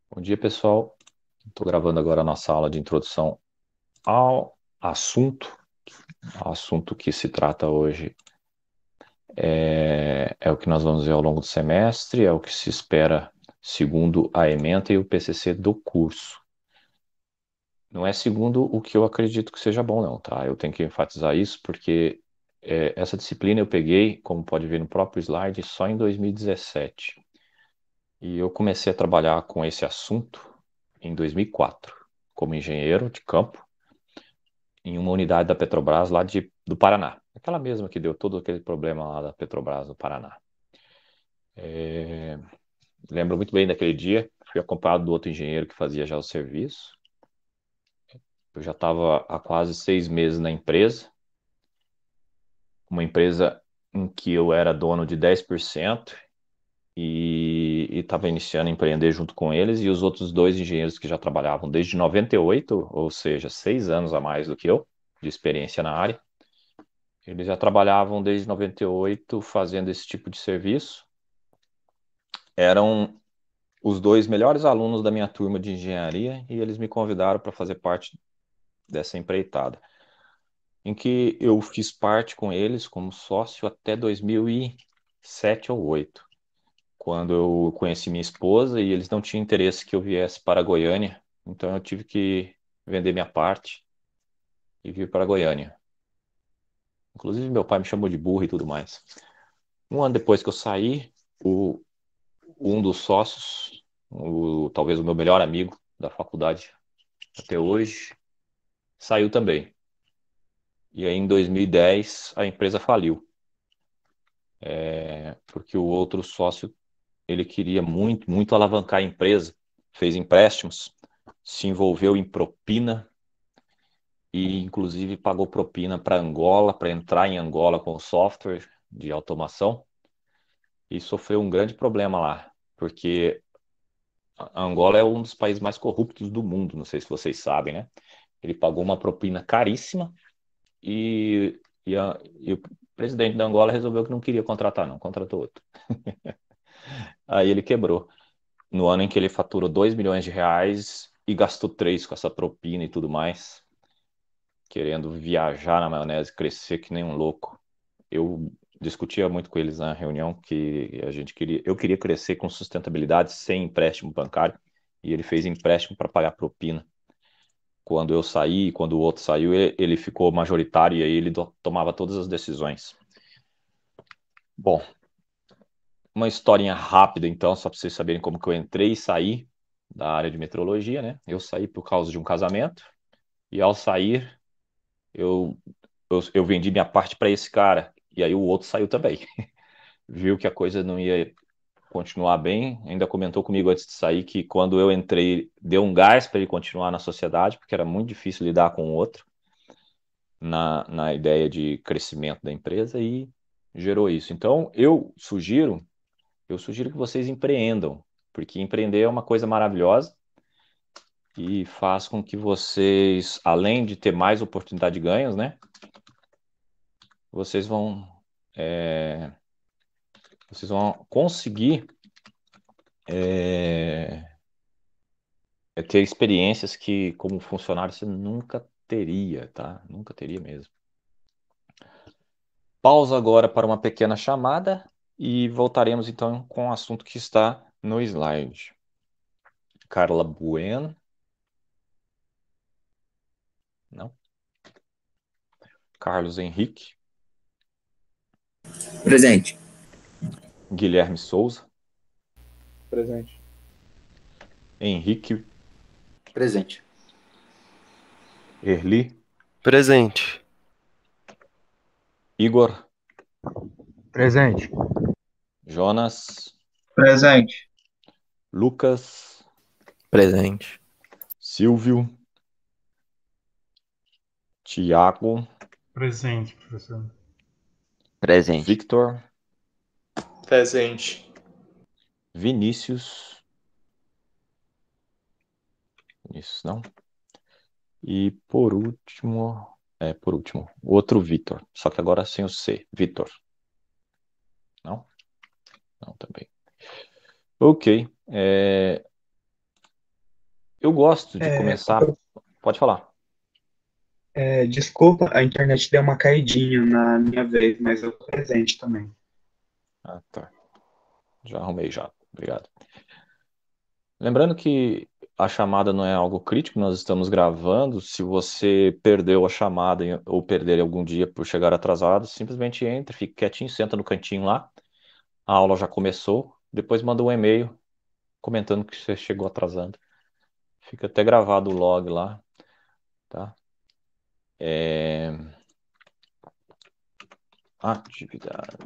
Bom dia, pessoal. Estou gravando agora a nossa aula de introdução ao assunto. O assunto que se trata hoje é o que nós vamos ver ao longo do semestre, é o que se espera segundo a ementa e o PCC do curso. Não é segundo o que eu acredito que seja bom, não, tá? Eu tenho que enfatizar isso porque essa disciplina eu peguei, como pode ver no próprio slide, só em 2017. E eu comecei a trabalhar com esse assunto em 2004, como engenheiro de campo, em uma unidade da Petrobras lá do Paraná. Aquela mesma que deu todo aquele problema lá da Petrobras no Paraná. Lembro muito bem daquele dia, fui acompanhado do outro engenheiro que fazia já o serviço. Eu já estava há quase 6 meses na empresa, uma empresa em que eu era dono de 10% e estava iniciando a empreender junto com eles, e os outros dois engenheiros que já trabalhavam desde 98, ou seja, 6 anos a mais do que eu, de experiência na área. Eles já trabalhavam desde 98 fazendo esse tipo de serviço. Eram os dois melhores alunos da minha turma de engenharia e eles me convidaram para fazer parte dessa empreitada, em que eu fiz parte com eles como sócio até 2007 ou 2008, quando eu conheci minha esposa e eles não tinham interesse que eu viesse para Goiânia, então eu tive que vender minha parte e vir para Goiânia. Inclusive, meu pai me chamou de burro e tudo mais. Um ano depois que eu saí, um dos sócios, talvez o meu melhor amigo da faculdade até hoje, saiu também. E aí, em 2010, a empresa faliu, porque o outro sócio ele queria muito, muito alavancar a empresa, fez empréstimos, se envolveu em propina e, inclusive, pagou propina para Angola, para entrar em Angola com o software de automação, e sofreu um grande problema lá, porque a Angola é um dos países mais corruptos do mundo, não sei se vocês sabem, né? Ele pagou uma propina caríssima e o presidente da Angola resolveu que não queria contratar, não, contratou outro. Aí ele quebrou. No ano em que ele faturou 2 milhões de reais e gastou 3 com essa propina e tudo mais, querendo viajar na maionese, crescer que nem um louco. Eu discutia muito com eles na reunião que eu queria crescer com sustentabilidade sem empréstimo bancário e ele fez empréstimo para pagar propina. Quando eu saí, quando o outro saiu, ele ficou majoritário e aí ele tomava todas as decisões. Bom, uma historinha rápida, então, só para vocês saberem como que eu entrei e saí da área de metrologia, né? Eu saí por causa de um casamento e ao sair, eu, eu vendi minha parte para esse cara e aí o outro saiu também. Viu que a coisa não ia continuar bem, ainda comentou comigo antes de sair que quando eu entrei, deu um gás para ele continuar na sociedade, porque era muito difícil lidar com o outro. Na ideia de crescimento da empresa e gerou isso. Então, eu sugiro que vocês empreendam, porque empreender é uma coisa maravilhosa e faz com que vocês, além de ter mais oportunidade de ganhos, né, vocês vão, é, vocês vão conseguir é, ter experiências que, como funcionário, você nunca teria, tá? Nunca teria mesmo. Pausa agora para uma pequena chamada e voltaremos então com o assunto que está no slide. Carla Bueno. Não. Carlos Henrique. Presente. Guilherme Souza. Presente. Henrique Presente. Erli. Presente. Igor. Presente. Jonas. Presente. Lucas. Presente. Silvio. Tiago. Presente, professor. Presente. Victor. Presente. Vinícius. Vinícius, não. E por último, o outro Vitor. Só que agora sem o C. Vitor. Não? Não, também. Ok. Eu gosto de começar. Pode falar. Desculpa, a internet deu uma caidinha na minha vez, mas eu tô presente também. Ah, tá. Já arrumei já. Obrigado. Lembrando que a chamada não é algo crítico, nós estamos gravando. Se você perdeu a chamada ou perder algum dia por chegar atrasado, simplesmente entre, fique quietinho, senta no cantinho lá. A aula já começou. Depois manda um e-mail comentando que você chegou atrasando. Fica até gravado o log lá, tá? Atividade.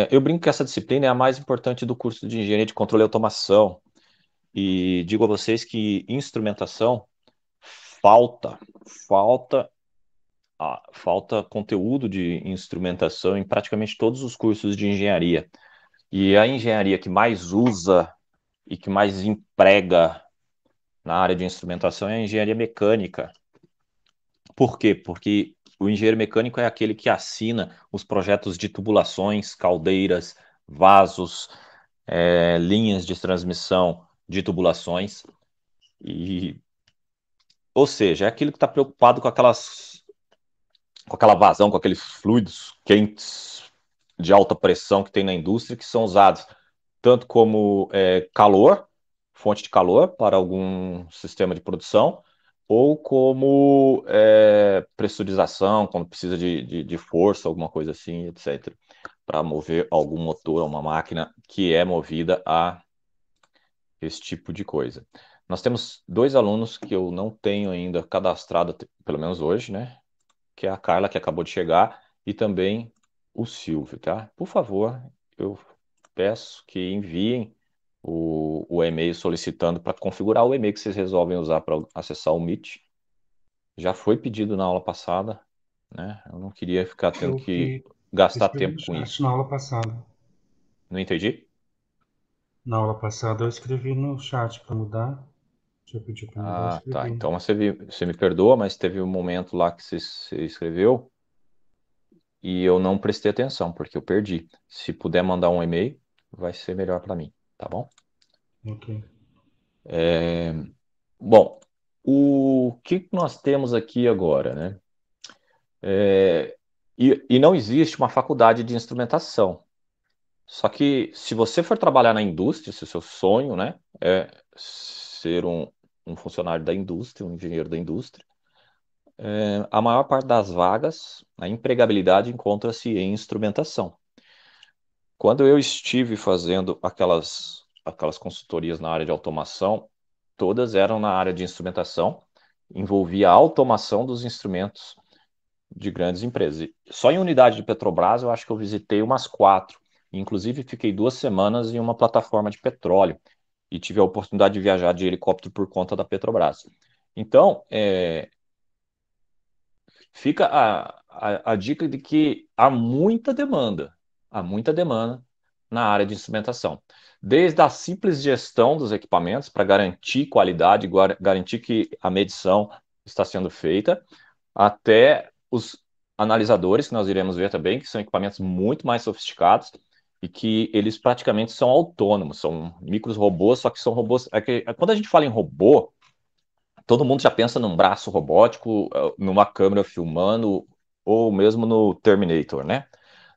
Eu brinco que essa disciplina é a mais importante do curso de Engenharia de Controle e Automação. E digo a vocês que instrumentação falta, falta, falta conteúdo de instrumentação em praticamente todos os cursos de engenharia. E a engenharia que mais usa e que mais emprega na área de instrumentação é a engenharia mecânica. Por quê? Porque o engenheiro mecânico é aquele que assina os projetos de tubulações, caldeiras, vasos, linhas de transmissão de tubulações. Ou seja, é aquele que está preocupado com aquela vazão, com aqueles fluidos quentes de alta pressão que tem na indústria, que são usados tanto como calor, fonte de calor para algum sistema de produção, ou como pressurização, quando precisa de força, alguma coisa assim, etc., para mover algum motor, uma máquina que é movida a esse tipo de coisa. Nós temos 2 alunos que eu não tenho ainda cadastrado, pelo menos hoje, né? Que é a Carla, que acabou de chegar, e também o Silvio, tá? Por favor, eu peço que enviem o e-mail solicitando para configurar o e-mail que vocês resolvem usar para acessar o Meet. Já foi pedido na aula passada, né? Eu não queria ficar tendo que gastar Escrevi tempo no com chat isso. na aula passada. Não entendi? Na aula passada eu escrevi no chat para mudar. Deixa eu pedir para mudar, eu Ah, tá. escrevi. Então você me perdoa, mas teve um momento lá que você escreveu e eu não prestei atenção, porque eu perdi. Se puder mandar um e-mail, vai ser melhor para mim, tá bom? Ok. Bom, o que nós temos aqui agora, né? E não existe uma faculdade de instrumentação. Só que se você for trabalhar na indústria, se o seu sonho, né, é ser um funcionário da indústria, um engenheiro da indústria, a maior parte das vagas, a empregabilidade encontra-se em instrumentação. Quando eu estive fazendo aquelas consultorias na área de automação, todas eram na área de instrumentação, envolvia a automação dos instrumentos de grandes empresas. Só em unidade de Petrobras, eu acho que eu visitei umas 4. Inclusive, fiquei 2 semanas em uma plataforma de petróleo e tive a oportunidade de viajar de helicóptero por conta da Petrobras. Então, fica a dica de que há muita demanda na área de instrumentação. Desde a simples gestão dos equipamentos para garantir qualidade, garantir que a medição está sendo feita, até os analisadores, que nós iremos ver também, que são equipamentos muito mais sofisticados e que eles praticamente são autônomos, são micros robôs, só que são robôs. Quando a gente fala em robô, todo mundo já pensa num braço robótico, numa câmera filmando, ou mesmo no Terminator, né?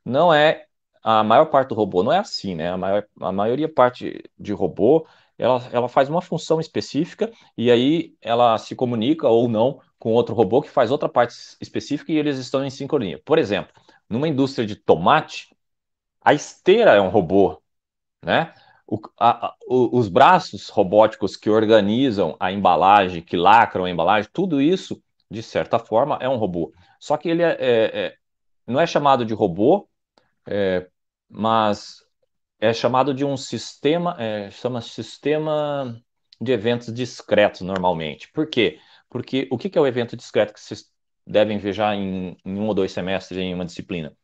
Não é. A maior parte do robô não é assim, né? A maioria parte de robô, ela faz uma função específica e aí ela se comunica ou não com outro robô que faz outra parte específica e eles estão em sincronia. Por exemplo, numa indústria de tomate, a esteira é um robô, né? Os braços robóticos que organizam a embalagem, que lacram a embalagem, tudo isso, de certa forma, é um robô. Só que ele não é chamado de robô, mas é chamado de um sistema, chama sistema de eventos discretos normalmente. Por quê? Porque o que é o evento discreto que vocês devem ver já em 1 ou 2 semestres em uma disciplina?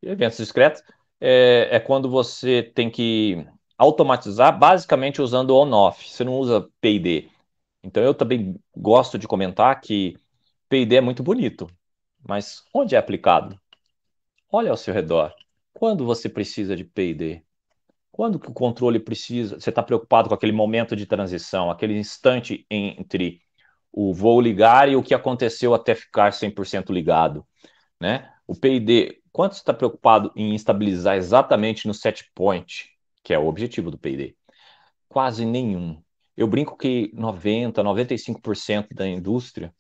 Eventos discretos é quando você tem que automatizar basicamente usando on-off. Você não usa P&D. Então eu também gosto de comentar que P&D é muito bonito, mas onde é aplicado? Olha ao seu redor. Quando você precisa de P&D? Quando que o controle precisa? Você está preocupado com aquele momento de transição, aquele instante entre o voo ligar e o que aconteceu até ficar 100% ligado, né? O P&D, quanto você está preocupado em estabilizar exatamente no set point, que é o objetivo do P&D? Quase nenhum. Eu brinco que 90, 95% da indústria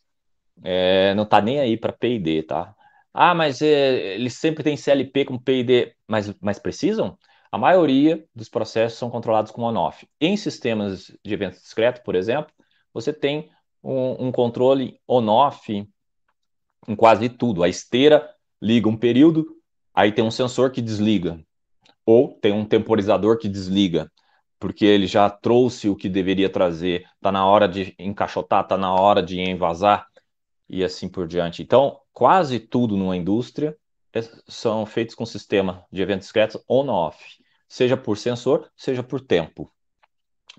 não está nem aí para P&D, tá? Ah, mas eles sempre têm CLP com P&D, mas precisam? A maioria dos processos são controlados com on-off. Em sistemas de evento discreto, por exemplo, você tem um controle on-off em quase tudo. A esteira liga um período, aí tem um sensor que desliga, ou tem um temporizador que desliga, porque ele já trouxe o que deveria trazer, está na hora de encaixotar, está na hora de envasar, e assim por diante. Então, quase tudo numa indústria são feitos com sistema de eventos discretos on-off, seja por sensor, seja por tempo.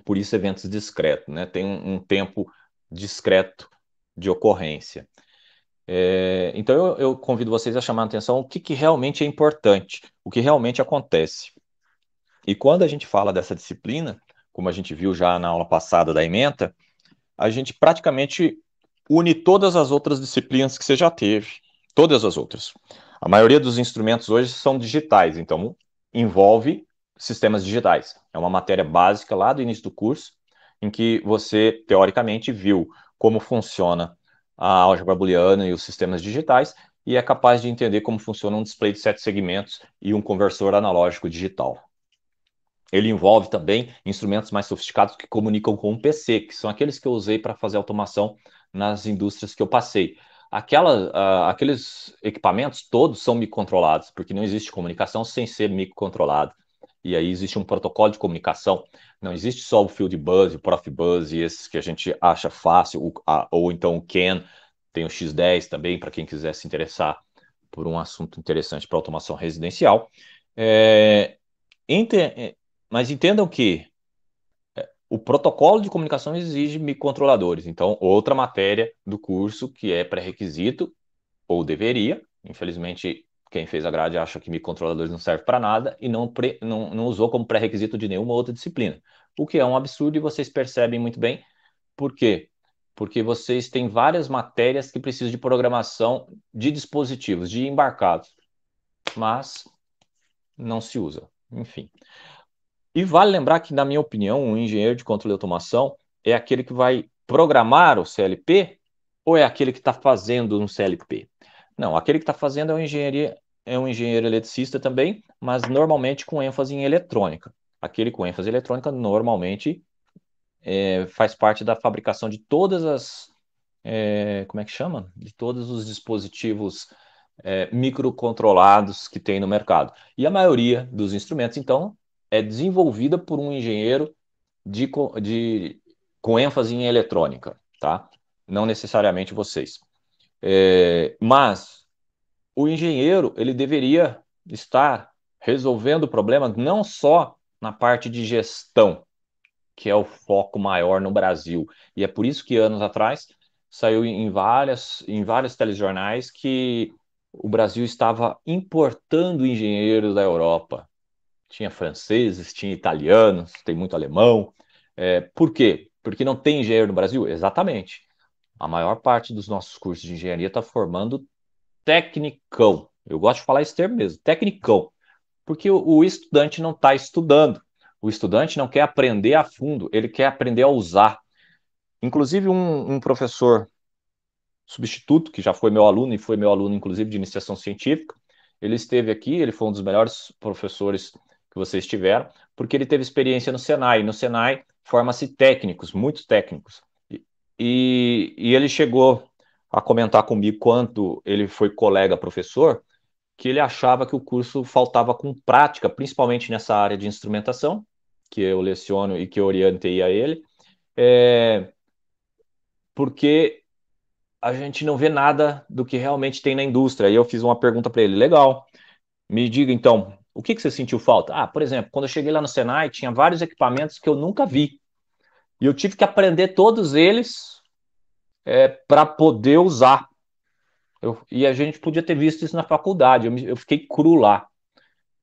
Por isso, eventos discretos, né? Tem um tempo discreto de ocorrência. Então, eu convido vocês a chamar a atenção o que realmente é importante, o que realmente acontece. E quando a gente fala dessa disciplina, como a gente viu já na aula passada da ementa, a gente praticamente une todas as outras disciplinas que você já teve, todas as outras. A maioria dos instrumentos hoje são digitais, então envolve sistemas digitais. É uma matéria básica lá do início do curso, em que você, teoricamente, viu como funciona a álgebra booleana e os sistemas digitais, e é capaz de entender como funciona um display de 7 segmentos e um conversor analógico digital. Ele envolve também instrumentos mais sofisticados que comunicam com o PC, que são aqueles que eu usei para fazer automação nas indústrias que eu passei. Aqueles equipamentos todos são microcontrolados, porque não existe comunicação sem ser microcontrolado. E aí existe um protocolo de comunicação, não existe só o Field Bus, o Profibus e esses que a gente acha fácil, ou então o CAN, tem o X10 também, para quem quiser se interessar por um assunto interessante para automação residencial. Mas entendam que o protocolo de comunicação exige microcontroladores. Então, outra matéria do curso que é pré-requisito, ou deveria, infelizmente, quem fez a grade acha que microcontroladores não serve para nada e não usou como pré-requisito de nenhuma outra disciplina. O que é um absurdo e vocês percebem muito bem. Por quê? Porque vocês têm várias matérias que precisam de programação de dispositivos, de embarcados, mas não se usa. Enfim. E vale lembrar que, na minha opinião, um engenheiro de controle e automação é aquele que vai programar o CLP ou é aquele que está fazendo um CLP? Não, aquele que está fazendo é um engenheiro eletricista também, mas normalmente com ênfase em eletrônica. Aquele com ênfase em eletrônica normalmente faz parte da fabricação de todas as... como é que chama? De todos os dispositivos microcontrolados que tem no mercado. E a maioria dos instrumentos, então, é desenvolvida por um engenheiro com ênfase em eletrônica, tá? Não necessariamente vocês. Mas o engenheiro, ele deveria estar resolvendo problemas não só na parte de gestão, que é o foco maior no Brasil. E é por isso que anos atrás saiu em vários telejornais que o Brasil estava importando engenheiros da Europa. Tinha franceses, tinha italianos, tem muito alemão. Por quê? Porque não tem engenheiro no Brasil? Exatamente. A maior parte dos nossos cursos de engenharia está formando tecnicão. Eu gosto de falar esse termo mesmo, tecnicão. Porque o estudante não está estudando. O estudante não quer aprender a fundo, ele quer aprender a usar. Inclusive, um professor substituto, que já foi meu aluno, e foi meu aluno, inclusive, de iniciação científica, ele esteve aqui, ele foi um dos melhores professores que vocês tiveram, porque ele teve experiência no Senai. No Senai, forma-se técnicos, muitos técnicos. E ele chegou a comentar comigo, quando ele foi colega professor, que ele achava que o curso faltava com prática, principalmente nessa área de instrumentação, que eu leciono e que eu orientei a ele, porque a gente não vê nada do que realmente tem na indústria. Aí eu fiz uma pergunta para ele: legal, me diga então, o que você sentiu falta? Por exemplo, quando eu cheguei lá no Senai, tinha vários equipamentos que eu nunca vi, e eu tive que aprender todos eles para poder usar. E a gente podia ter visto isso na faculdade. Eu fiquei cru lá.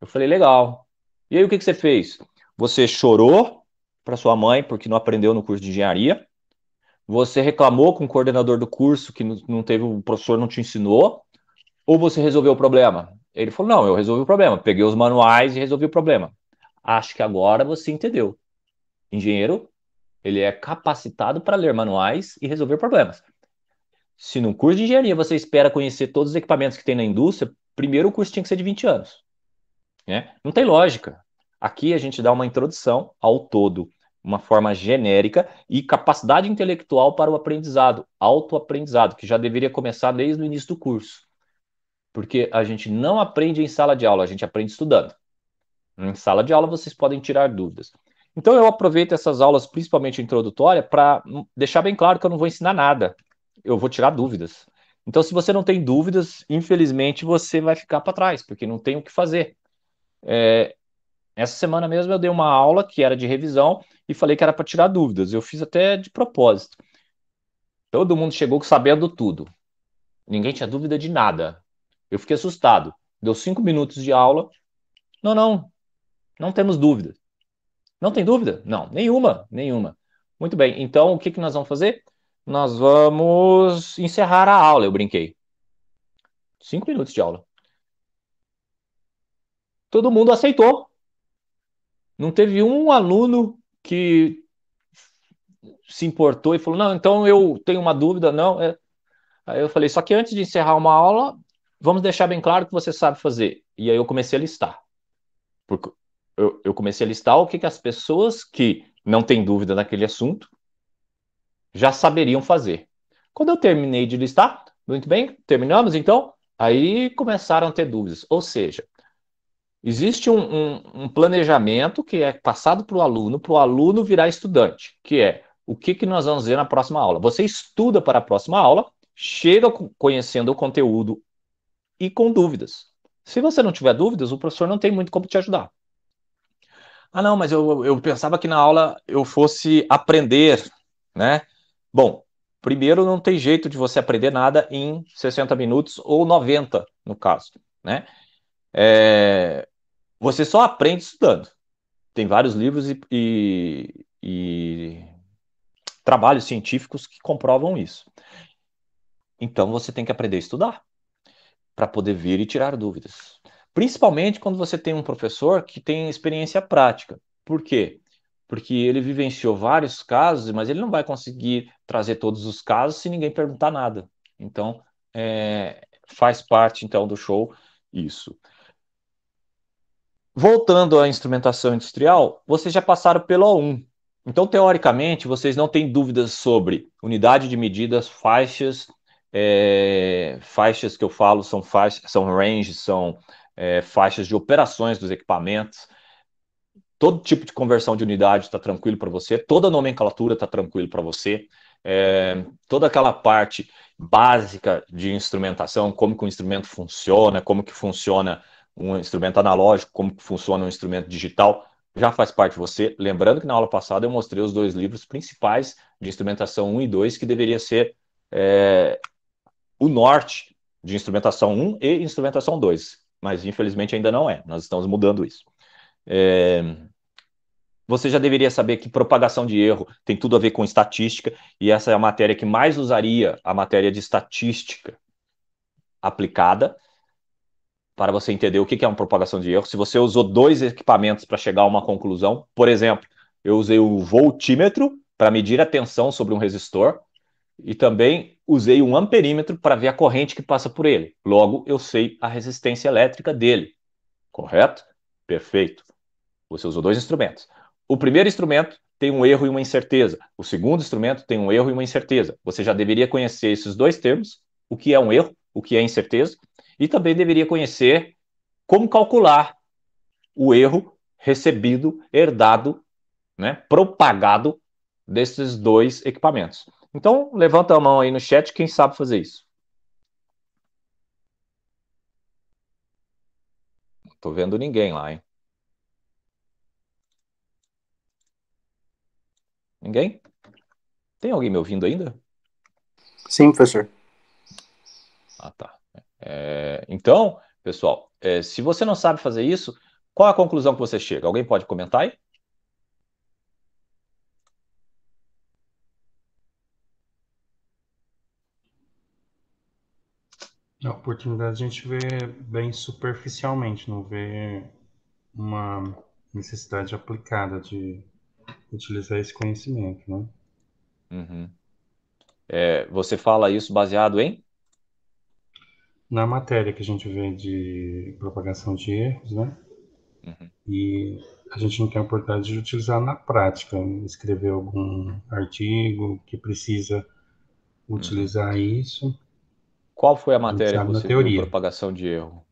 Eu falei, legal. E aí, o que você fez? Você chorou para sua mãe porque não aprendeu no curso de engenharia. Você reclamou com o coordenador do curso que não teve, o professor não te ensinou. Ou você resolveu o problema? Ele falou, não, eu resolvi o problema. Peguei os manuais e resolvi o problema. Acho que agora você entendeu. Engenheiro, ele é capacitado para ler manuais e resolver problemas. Se no curso de engenharia você espera conhecer todos os equipamentos que tem na indústria, primeiro o curso tinha que ser de 20 anos. Né? Não tem lógica. Aqui a gente dá uma introdução ao todo, uma forma genérica e capacidade intelectual para o aprendizado, autoaprendizado, que já deveria começar desde o início do curso. Porque a gente não aprende em sala de aula, a gente aprende estudando. Em sala de aula vocês podem tirar dúvidas. Então eu aproveito essas aulas, principalmente introdutória, para deixar bem claro que eu não vou ensinar nada. Eu vou tirar dúvidas. Então, se você não tem dúvidas, infelizmente você vai ficar para trás, porque não tem o que fazer. Essa semana mesmo eu dei uma aula que era de revisão e falei que era para tirar dúvidas. Eu fiz até de propósito. Todo mundo chegou sabendo tudo. Ninguém tinha dúvida de nada. Eu fiquei assustado. Deu 5 minutos de aula. Não, não, não temos dúvida. Não tem dúvida? Não, nenhuma, nenhuma. Muito bem, então o que que nós vamos fazer? Nós vamos encerrar a aula, eu brinquei. 5 minutos de aula. Todo mundo aceitou. Não teve um aluno que se importou e falou: não, então eu tenho uma dúvida, não. Aí eu falei: só que antes de encerrar uma aula, vamos deixar bem claro o que você sabe fazer. E aí eu comecei a listar. Porque eu comecei a listar o que, que as pessoas que não têm dúvida naquele assunto já saberiam fazer. Quando eu terminei de listar, muito bem, terminamos então, aí começaram a ter dúvidas. Ou seja, existe um planejamento que é passado para o aluno virar estudante, que é o que, que nós vamos ver na próxima aula. Você estuda para a próxima aula, chega conhecendo o conteúdo e com dúvidas. Se você não tiver dúvidas, o professor não tem muito como te ajudar. Ah, não, mas eu pensava que na aula eu fosse aprender, né? Bom, primeiro não tem jeito de você aprender nada em 60 minutos ou 90, no caso, né? Você só aprende estudando. Tem vários livros e trabalhos científicos que comprovam isso. Então você tem que aprender a estudar para poder vir e tirar dúvidas. Principalmente quando você tem um professor que tem experiência prática. Por quê? Porque ele vivenciou vários casos, mas ele não vai conseguir trazer todos os casos se ninguém perguntar nada. Então, faz parte então do show isso. Voltando à instrumentação industrial, vocês já passaram pelo O1. Então, teoricamente, vocês não têm dúvidas sobre unidade de medidas, faixas, faixas que eu falo são faixas, são ranges, são faixas de operações dos equipamentos. Todo tipo de conversão de unidade está tranquilo para você, toda a nomenclatura está tranquilo para você, toda aquela parte básica de instrumentação, como que o instrumento funciona, como que funciona um instrumento analógico, como que funciona um instrumento digital, já faz parte de você. Lembrando que na aula passada eu mostrei os dois livros principais de instrumentação 1 e 2, que deveria ser o norte de instrumentação 1 e instrumentação 2, mas infelizmente ainda não é, nós estamos mudando isso. Você já deveria saber que propagação de erro tem tudo a ver com estatística, e essa é a matéria que mais usaria a matéria de estatística aplicada, para você entender o que é uma propagação de erro. Se você usou dois equipamentos para chegar a uma conclusão, por exemplo, eu usei o voltímetro para medir a tensão sobre um resistor, e também usei um amperímetro para ver a corrente que passa por ele. Logo, eu sei a resistência elétrica dele. Correto? Perfeito. Você usou dois instrumentos. O primeiro instrumento tem um erro e uma incerteza. O segundo instrumento tem um erro e uma incerteza. Você já deveria conhecer esses dois termos, o que é um erro, o que é incerteza, e também deveria conhecer como calcular o erro recebido, herdado, né, propagado desses dois equipamentos. Então, levanta a mão aí no chat quem sabe fazer isso. Não estou vendo ninguém lá, hein? Ninguém? Tem alguém me ouvindo ainda? Sim, professor. Ah, tá. Então, pessoal, se você não sabe fazer isso, qual é a conclusão que você chega? Alguém pode comentar aí? A oportunidade a gente vê bem superficialmente, não vê uma necessidade aplicada de utilizar esse conhecimento, né? Uhum. Você fala isso baseado em? Na matéria que a gente vê de propagação de erros, né? Uhum. E a gente não tem a oportunidade de utilizar na prática, escrever algum artigo que precisa Uhum. utilizar isso, Qual foi a a gente matéria que sabe na você viu teoria, propagação de erro?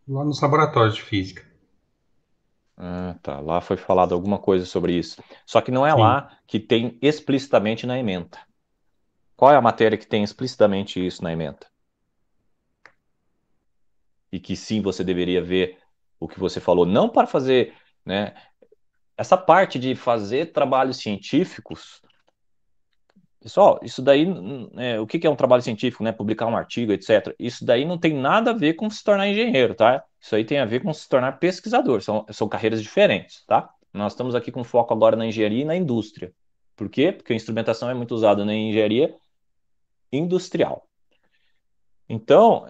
lá nos laboratórios de física. Ah, tá. Lá foi falado alguma coisa sobre isso. Só que não é Sim, lá que tem explicitamente na ementa. Qual é a matéria que tem explicitamente isso na ementa? E que sim, você deveria ver o que você falou, não para fazer, né? Essa parte de fazer trabalhos científicos, pessoal, isso daí, o que que é um trabalho científico, né? Publicar um artigo, etc. Isso daí não tem nada a ver com se tornar engenheiro, tá? Isso aí tem a ver com se tornar pesquisador. São carreiras diferentes, tá? Nós estamos aqui com foco agora na engenharia e na indústria. Por quê? Porque a instrumentação é muito usada na engenharia industrial. Então,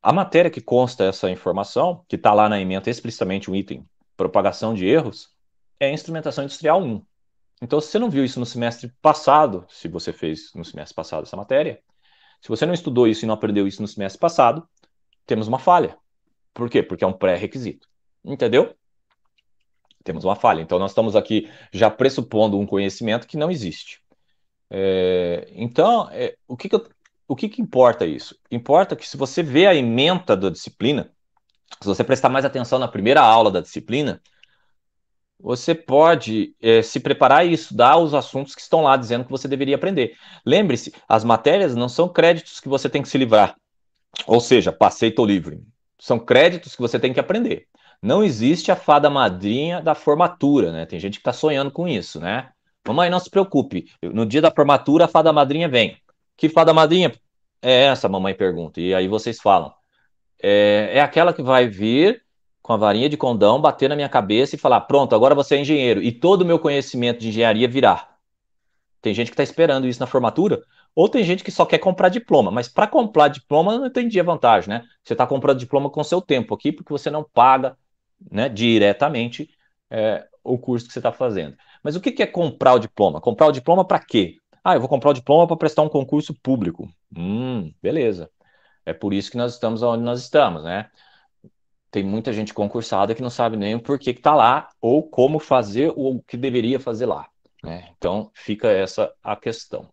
a matéria que consta essa informação, que está lá na ementa explicitamente um item, propagação de erros, é a instrumentação industrial 1. Então, se você não viu isso no semestre passado, se você fez no semestre passado essa matéria, se você não estudou isso e não aprendeu isso no semestre passado, temos uma falha. Por quê? Porque é um pré-requisito. Entendeu? Temos uma falha. Então, nós estamos aqui já pressupondo um conhecimento que não existe. Então, o que importa isso? Importa que se você vê a ementa da disciplina, se você prestar mais atenção na primeira aula da disciplina, você pode se preparar e estudar os assuntos que estão lá dizendo que você deveria aprender. Lembre-se, as matérias não são créditos que você tem que se livrar. Ou seja, passei, tô livre. São créditos que você tem que aprender. Não existe a fada madrinha da formatura, né? Tem gente que está sonhando com isso, né? Mamãe, não se preocupe. No dia da formatura, a fada madrinha vem. Que fada madrinha é essa? Mamãe pergunta. E aí vocês falam. É aquela que vai vir com a varinha de condão, bater na minha cabeça e falar: pronto, agora você é engenheiro. E todo o meu conhecimento de engenharia virá. Tem gente que está esperando isso na formatura, ou tem gente que só quer comprar diploma. Mas para comprar diploma, eu não entendi a vantagem, né? Você está comprando diploma com seu tempo aqui, porque você não paga, né, diretamente o curso que você está fazendo. Mas o que é comprar o diploma? Comprar o diploma para quê? Ah, eu vou comprar o diploma para prestar um concurso público. Beleza. É por isso que nós estamos onde nós estamos, né? Tem muita gente concursada que não sabe nem o porquê que está lá ou como fazer ou o que deveria fazer lá, né? Então fica essa a questão.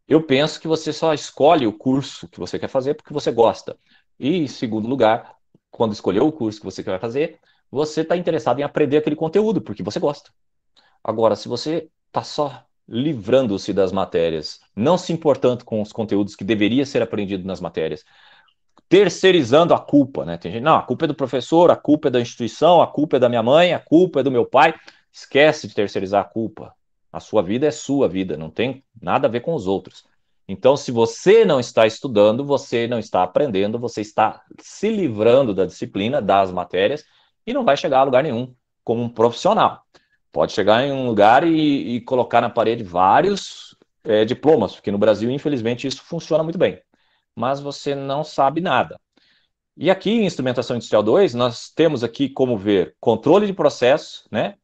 Eu penso que você só escolhe o curso que você quer fazer porque você gosta. E, em segundo lugar, quando escolheu o curso que você quer fazer, você está interessado em aprender aquele conteúdo porque você gosta. Agora, se você está só livrando-se das matérias, não se importando com os conteúdos que deveria ser aprendido nas matérias, terceirizando a culpa, né? Tem gente, não, a culpa é do professor, a culpa é da instituição, a culpa é da minha mãe, a culpa é do meu pai. Esquece de terceirizar a culpa. A sua vida é sua vida, não tem nada a ver com os outros. Então, se você não está estudando, você não está aprendendo, você está se livrando da disciplina, das matérias, e não vai chegar a lugar nenhum como um profissional. Pode chegar em um lugar e colocar na parede vários diplomas, porque no Brasil, infelizmente, isso funciona muito bem. Mas você não sabe nada. E aqui em Instrumentação Industrial 2, nós temos aqui como ver controle de processos, né?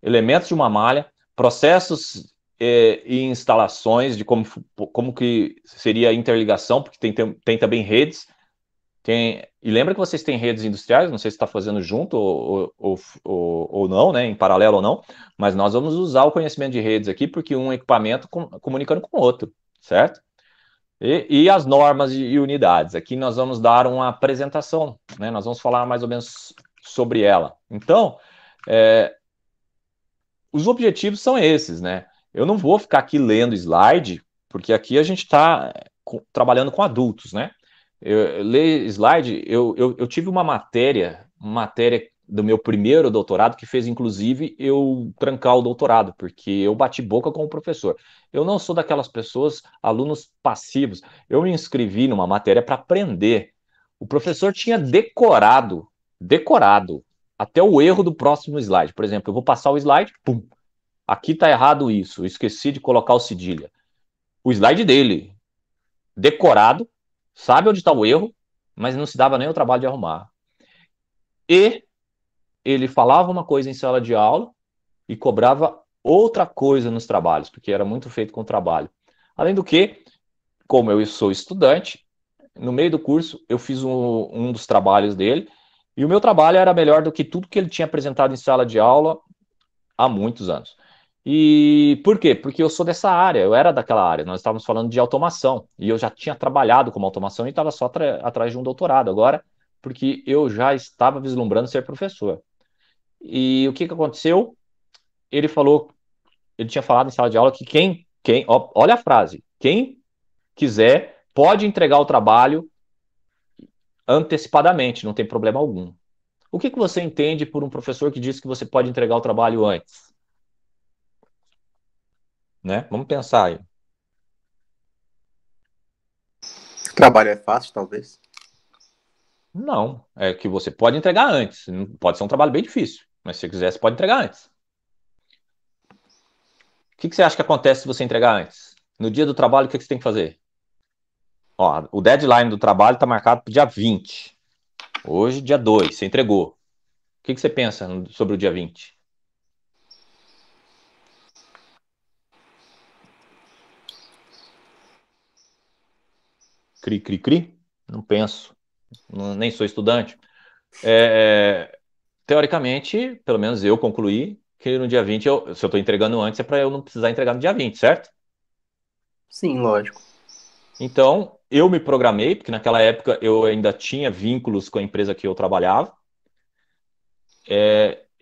Elementos de uma malha, processos e instalações de como que seria a interligação, porque tem também redes. E lembra que vocês têm redes industriais, não sei se está fazendo junto ou não, né, em paralelo ou não, mas nós vamos usar o conhecimento de redes aqui, porque um equipamento comunicando com o outro, certo? E as normas e unidades. Aqui nós vamos dar uma apresentação, né? Nós vamos falar mais ou menos sobre ela. Então, os objetivos são esses, né? Eu não vou ficar aqui lendo slide, porque aqui a gente está trabalhando com adultos, né? Ler slide, eu tive uma matéria do meu primeiro doutorado que fez, inclusive, eu trancar o doutorado, porque eu bati boca com o professor. Eu não sou daquelas pessoas, alunos passivos. Eu me inscrevi numa matéria para aprender. O professor tinha decorado, até o erro do próximo slide. Por exemplo, eu vou passar o slide, pum, aqui está errado isso, eu esqueci de colocar o cedilha. O slide dele, decorado, sabe onde está o erro, mas não se dava nem o trabalho de arrumar. E ele falava uma coisa em sala de aula e cobrava outra coisa nos trabalhos, porque era muito feito com trabalho. Além do que, como eu sou estudante, no meio do curso eu fiz um dos trabalhos dele, e o meu trabalho era melhor do que tudo que ele tinha apresentado em sala de aula há muitos anos. E por quê? Porque eu sou dessa área, eu era daquela área, nós estávamos falando de automação, e eu já tinha trabalhado como automação e estava só atrás de um doutorado. Agora, porque eu já estava vislumbrando ser professor. E o que aconteceu? Ele falou, ele tinha falado em sala de aula que olha a frase, quem quiser pode entregar o trabalho antecipadamente, não tem problema algum. O que você entende por um professor que diz que você pode entregar o trabalho antes? Né? Vamos pensar aí. O trabalho é fácil, talvez? Não, é que você pode entregar antes. Pode ser um trabalho bem difícil, mas se você quiser, você pode entregar antes. O que você acha que acontece se você entregar antes? No dia do trabalho, o que você tem que fazer? Ó, o deadline do trabalho está marcado para o dia 20. Hoje, dia 2, você entregou. O que você pensa sobre o dia 20? Cri, cri, cri? Não penso. Nem sou estudante. Teoricamente, pelo menos eu concluí que no dia 20, se eu estou entregando antes, é para eu não precisar entregar no dia 20, certo? Sim, lógico. Então, eu me programei, porque naquela época eu ainda tinha vínculos com a empresa que eu trabalhava.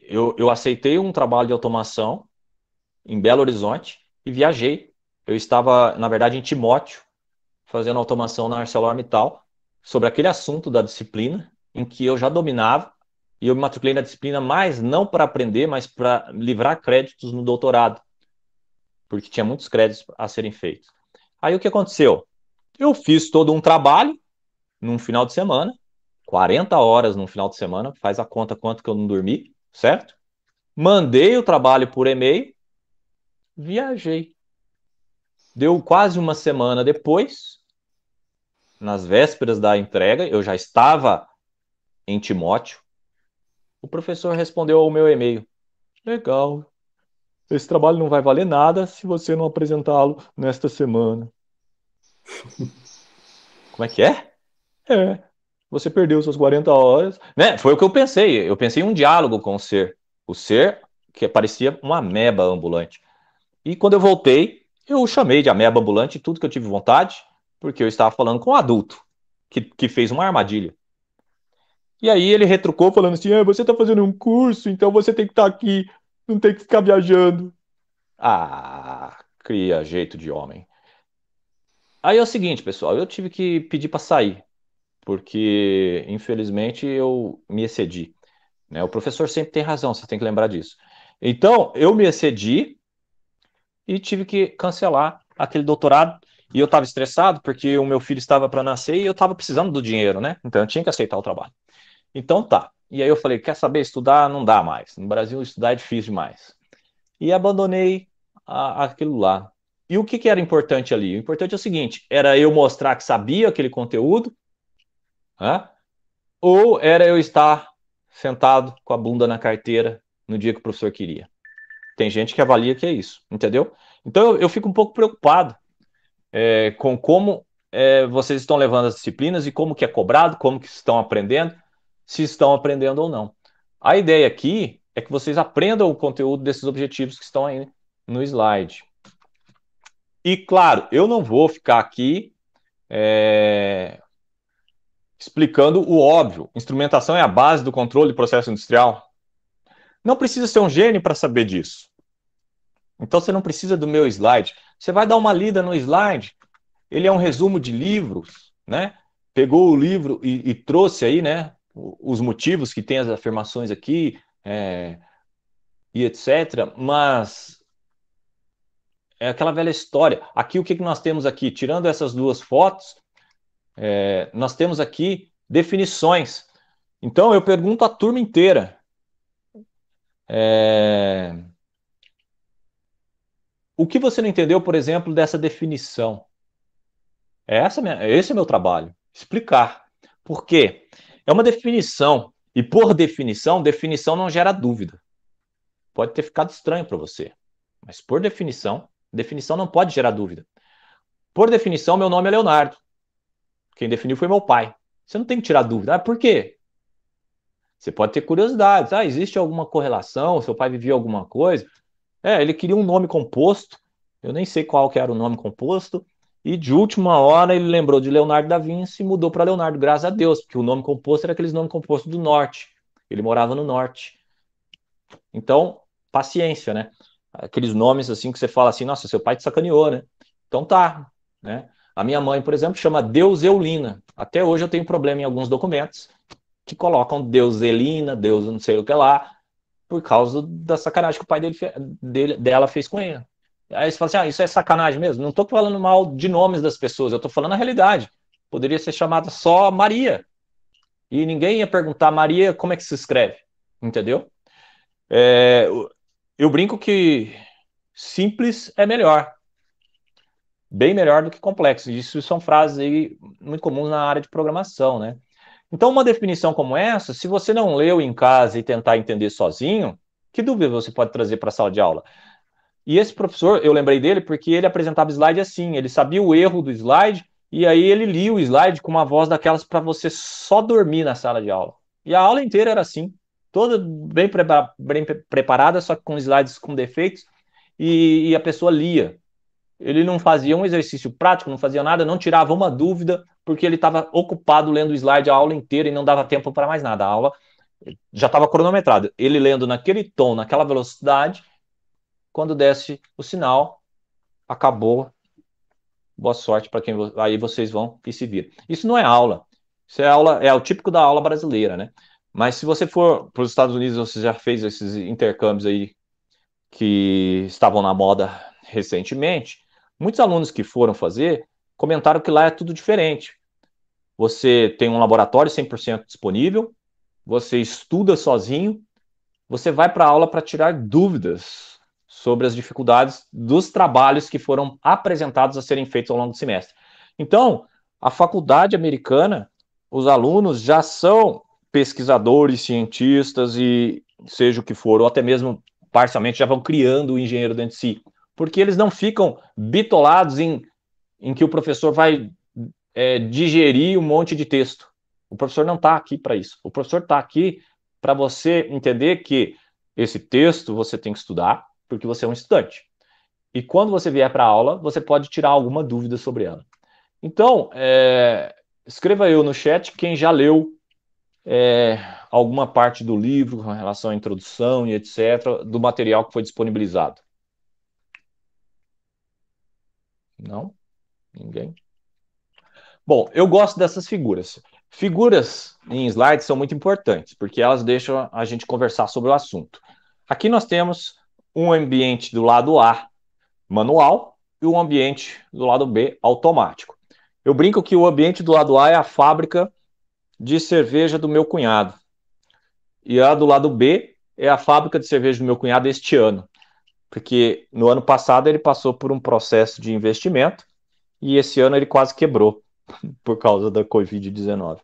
Eu aceitei um trabalho de automação em Belo Horizonte e viajei. Eu estava, na verdade, em Timóteo, fazendo automação na ArcelorMittal, sobre aquele assunto da disciplina, em que eu já dominava, e eu me matriculei na disciplina, mas não para aprender, mas para livrar créditos no doutorado, porque tinha muitos créditos a serem feitos. Aí o que aconteceu? Eu fiz todo um trabalho num final de semana, 40 horas num final de semana, faz a conta quanto que eu não dormi, certo? Mandei o trabalho por e-mail, viajei. Deu quase uma semana depois, nas vésperas da entrega, eu já estava em Timóteo, o professor respondeu ao meu e-mail. Legal, esse trabalho não vai valer nada se você não apresentá-lo nesta semana. Como é que é? Você perdeu suas 40 horas. Né? Foi o que eu pensei. Eu pensei em um diálogo com o ser. O ser que parecia uma ameba ambulante. E quando eu voltei, eu chamei de ameba ambulante tudo que eu tive vontade, porque eu estava falando com um adulto que fez uma armadilha. E aí ele retrucou falando assim, você está fazendo um curso, então você tem que estar aqui, não tem que ficar viajando. Ah, cria jeito de homem. Aí é o seguinte, pessoal, eu tive que pedir para sair, porque infelizmente eu me excedi. Né? O professor sempre tem razão, você tem que lembrar disso. Então, eu me excedi e tive que cancelar aquele doutorado. E eu estava estressado porque o meu filho estava para nascer e eu estava precisando do dinheiro, né? Então eu tinha que aceitar o trabalho. Então tá. E aí eu falei, quer saber, estudar não dá mais. No Brasil, estudar é difícil demais. E abandonei aquilo lá. E o que era importante ali? O importante é o seguinte, era eu mostrar que sabia aquele conteúdo, né? Ou era eu estar sentado com a bunda na carteira no dia que o professor queria. Tem gente que avalia que é isso, entendeu? Então eu fico um pouco preocupado com como vocês estão levando as disciplinas e como que é cobrado, como que estão aprendendo, se estão aprendendo ou não. A ideia aqui é que vocês aprendam o conteúdo desses objetivos que estão aí no slide. E, claro, eu não vou ficar aqui explicando o óbvio. Instrumentação é a base do controle do processo industrial. Não precisa ser um gênio para saber disso. Então, você não precisa do meu slide. Você vai dar uma lida no slide. Ele é um resumo de livros, né? Pegou o livro e trouxe aí, né? os motivos que tem as afirmações aqui, e etc. Mas é aquela velha história. Aqui, o que nós temos aqui? Tirando essas duas fotos, nós temos aqui definições. Então, eu pergunto à turma inteira. O que você não entendeu, por exemplo, dessa definição? Esse é meu trabalho. Explicar. Por quê? É uma definição. E por definição, definição não gera dúvida. Pode ter ficado estranho para você. Mas por definição, definição não pode gerar dúvida. Por definição, meu nome é Leonardo. Quem definiu foi meu pai. Você não tem que tirar dúvida. Por quê? Você pode ter curiosidades. Existe alguma correlação? Seu pai vivia alguma coisa? Ele queria um nome composto. Eu nem sei qual que era o nome composto. E de última hora ele lembrou de Leonardo da Vinci e mudou para Leonardo, graças a Deus, porque o nome composto era aqueles nomes compostos do norte. Ele morava no norte. Então, paciência, né? Aqueles nomes assim que você fala assim, nossa, seu pai te sacaneou, né? Então tá, né? A minha mãe, por exemplo, chama Deuseulina. Até hoje eu tenho problema em alguns documentos que colocam Deuselina, Deus não sei o que lá, por causa da sacanagem que o pai dela fez com ele. Aí você fala assim, isso é sacanagem mesmo? Não estou falando mal de nomes das pessoas, eu estou falando a realidade. Poderia ser chamada só Maria. E ninguém ia perguntar, Maria, como é que se escreve? Entendeu? Eu brinco que simples é melhor. Bem melhor do que complexo. Isso são frases aí muito comuns na área de programação, né? Então, uma definição como essa, se você não leu em casa e tentar entender sozinho, que dúvida você pode trazer para a sala de aula? E esse professor, eu lembrei dele porque ele apresentava slide assim, ele sabia o erro do slide e aí ele lia o slide com uma voz daquelas para você só dormir na sala de aula. E a aula inteira era assim, toda bem preparada, só que com slides com defeitos, e a pessoa lia. Ele não fazia um exercício prático, não fazia nada, não tirava uma dúvida, porque ele estava ocupado lendo o slide a aula inteira e não dava tempo para mais nada. A aula já estava cronometrada. Ele lendo naquele tom, naquela velocidade, quando desce o sinal, acabou. Boa sorte para quem aí vocês vão e se viram. Isso não é aula. Isso é aula, é o típico da aula brasileira, né? Mas se você for para os Estados Unidos, você já fez esses intercâmbios aí que estavam na moda recentemente, muitos alunos que foram fazer comentaram que lá é tudo diferente. Você tem um laboratório 100% disponível, você estuda sozinho, você vai para a aula para tirar dúvidas sobre as dificuldades dos trabalhos que foram apresentados a serem feitos ao longo do semestre. Então, a faculdade americana, os alunos já são pesquisadores, cientistas e seja o que for, ou até mesmo parcialmente já vão criando o engenheiro dentro de si, porque eles não ficam bitolados em que o professor vai digerir um monte de texto. O professor não está aqui para isso. O professor está aqui para você entender que esse texto você tem que estudar, porque você é um estudante. E quando você vier para a aula, você pode tirar alguma dúvida sobre ela. Então, escreva eu no chat quem já leu alguma parte do livro com relação à introdução e etc., do material que foi disponibilizado. Não? Ninguém? Bom, eu gosto dessas figuras. Figuras em slides são muito importantes, porque elas deixam a gente conversar sobre o assunto. Aqui nós temos um ambiente do lado A, manual, e um ambiente do lado B, automático. Eu brinco que o ambiente do lado A é a fábrica de cerveja do meu cunhado. E a do lado B é a fábrica de cerveja do meu cunhado este ano. Porque no ano passado ele passou por um processo de investimento e esse ano ele quase quebrou por causa da Covid-19.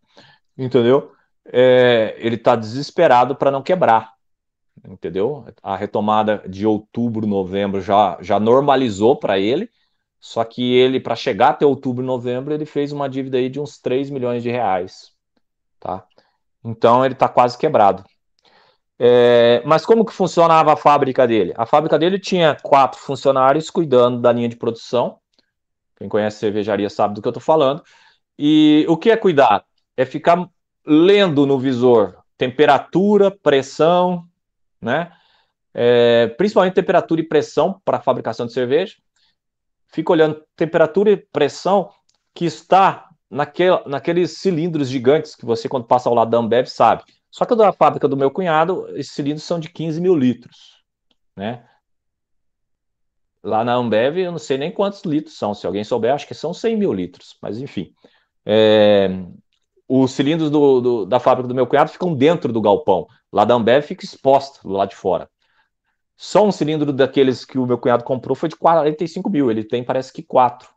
Entendeu? Ele está desesperado para não quebrar. Entendeu? A retomada de outubro, novembro já normalizou para ele, só que ele, para chegar até outubro, novembro, ele fez uma dívida aí de uns 3 milhões de reais. Tá? Então ele está quase quebrado. Mas como que funcionava a fábrica dele? A fábrica dele tinha 4 funcionários cuidando da linha de produção. Quem conhece cervejaria sabe do que eu estou falando. E o que é cuidar? É ficar lendo no visor temperatura, pressão, né? Principalmente temperatura e pressão para a fabricação de cerveja. Fica olhando temperatura e pressão que está naqueles cilindros gigantes que você, quando passa ao lado da Ambev, sabe. Só que da fábrica do meu cunhado, esses cilindros são de 15 mil litros, né? Lá na Ambev, eu não sei nem quantos litros são. Se alguém souber, acho que são 100 mil litros. Mas, enfim. Os cilindros da fábrica do meu cunhado ficam dentro do galpão. Lá da Ambev fica exposta, do lado de fora. Só um cilindro daqueles que o meu cunhado comprou foi de 45 mil. Ele tem, parece que 4.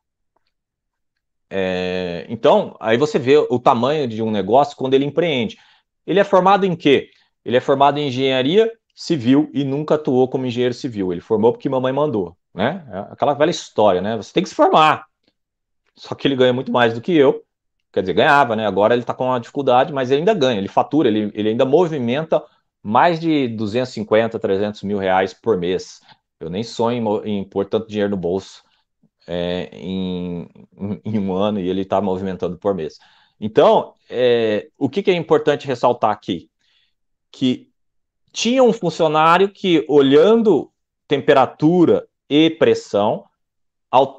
Então, aí você vê o tamanho de um negócio quando ele empreende. Ele é formado em quê? Ele é formado em engenharia civil e nunca atuou como engenheiro civil. Ele formou porque mamãe mandou, né? É aquela velha história, né? Você tem que se formar. Só que ele ganha muito mais do que eu. Quer dizer, ganhava, né? Agora ele está com uma dificuldade, mas ele ainda ganha, ele fatura, ele ainda movimenta mais de 250, 300 mil reais por mês. Eu nem sonho em pôr tanto dinheiro no bolso em um ano, e ele está movimentando por mês. Então, o que é importante ressaltar aqui? Que tinha um funcionário que, olhando temperatura e pressão,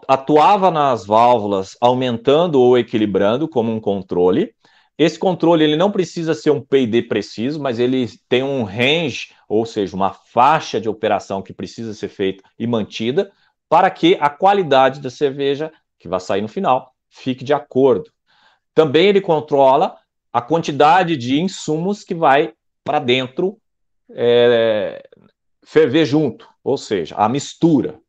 atuava nas válvulas, aumentando ou equilibrando como um controle. Esse controle ele não precisa ser um P&D preciso, mas ele tem um range, ou seja, uma faixa de operação que precisa ser feita e mantida, para que a qualidade da cerveja que vai sair no final fique de acordo. Também ele controla a quantidade de insumos que vai para dentro ferver junto, ou seja, a mistura.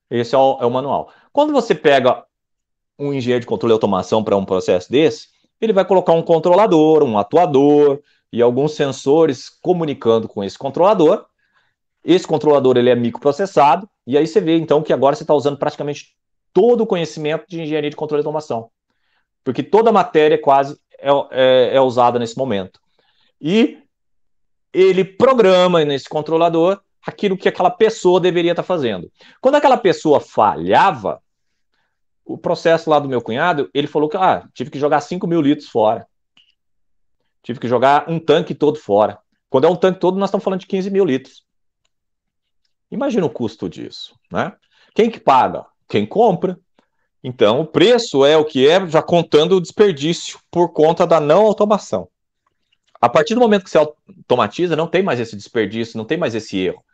Esse é o manual. Quando você pega um engenheiro de controle e automação para um processo desse, ele vai colocar um controlador, um atuador e alguns sensores comunicando com esse controlador. Esse controlador ele é microprocessado, e aí você vê então que agora você está usando praticamente todo o conhecimento de engenharia de controle e automação, porque toda a matéria quase é usada nesse momento. E ele programa nesse controlador aquilo que aquela pessoa deveria estar fazendo. Quando aquela pessoa falhava, o processo lá do meu cunhado, ele falou que tive que jogar 5 mil litros fora. Tive que jogar um tanque todo fora. Quando é um tanque todo, nós estamos falando de 15 mil litros. Imagina o custo disso, né? Quem que paga? Quem compra. Então, o preço é o que é, já contando o desperdício por conta da não automação. A partir do momento que você automatiza, não tem mais esse desperdício, não tem mais esse erro.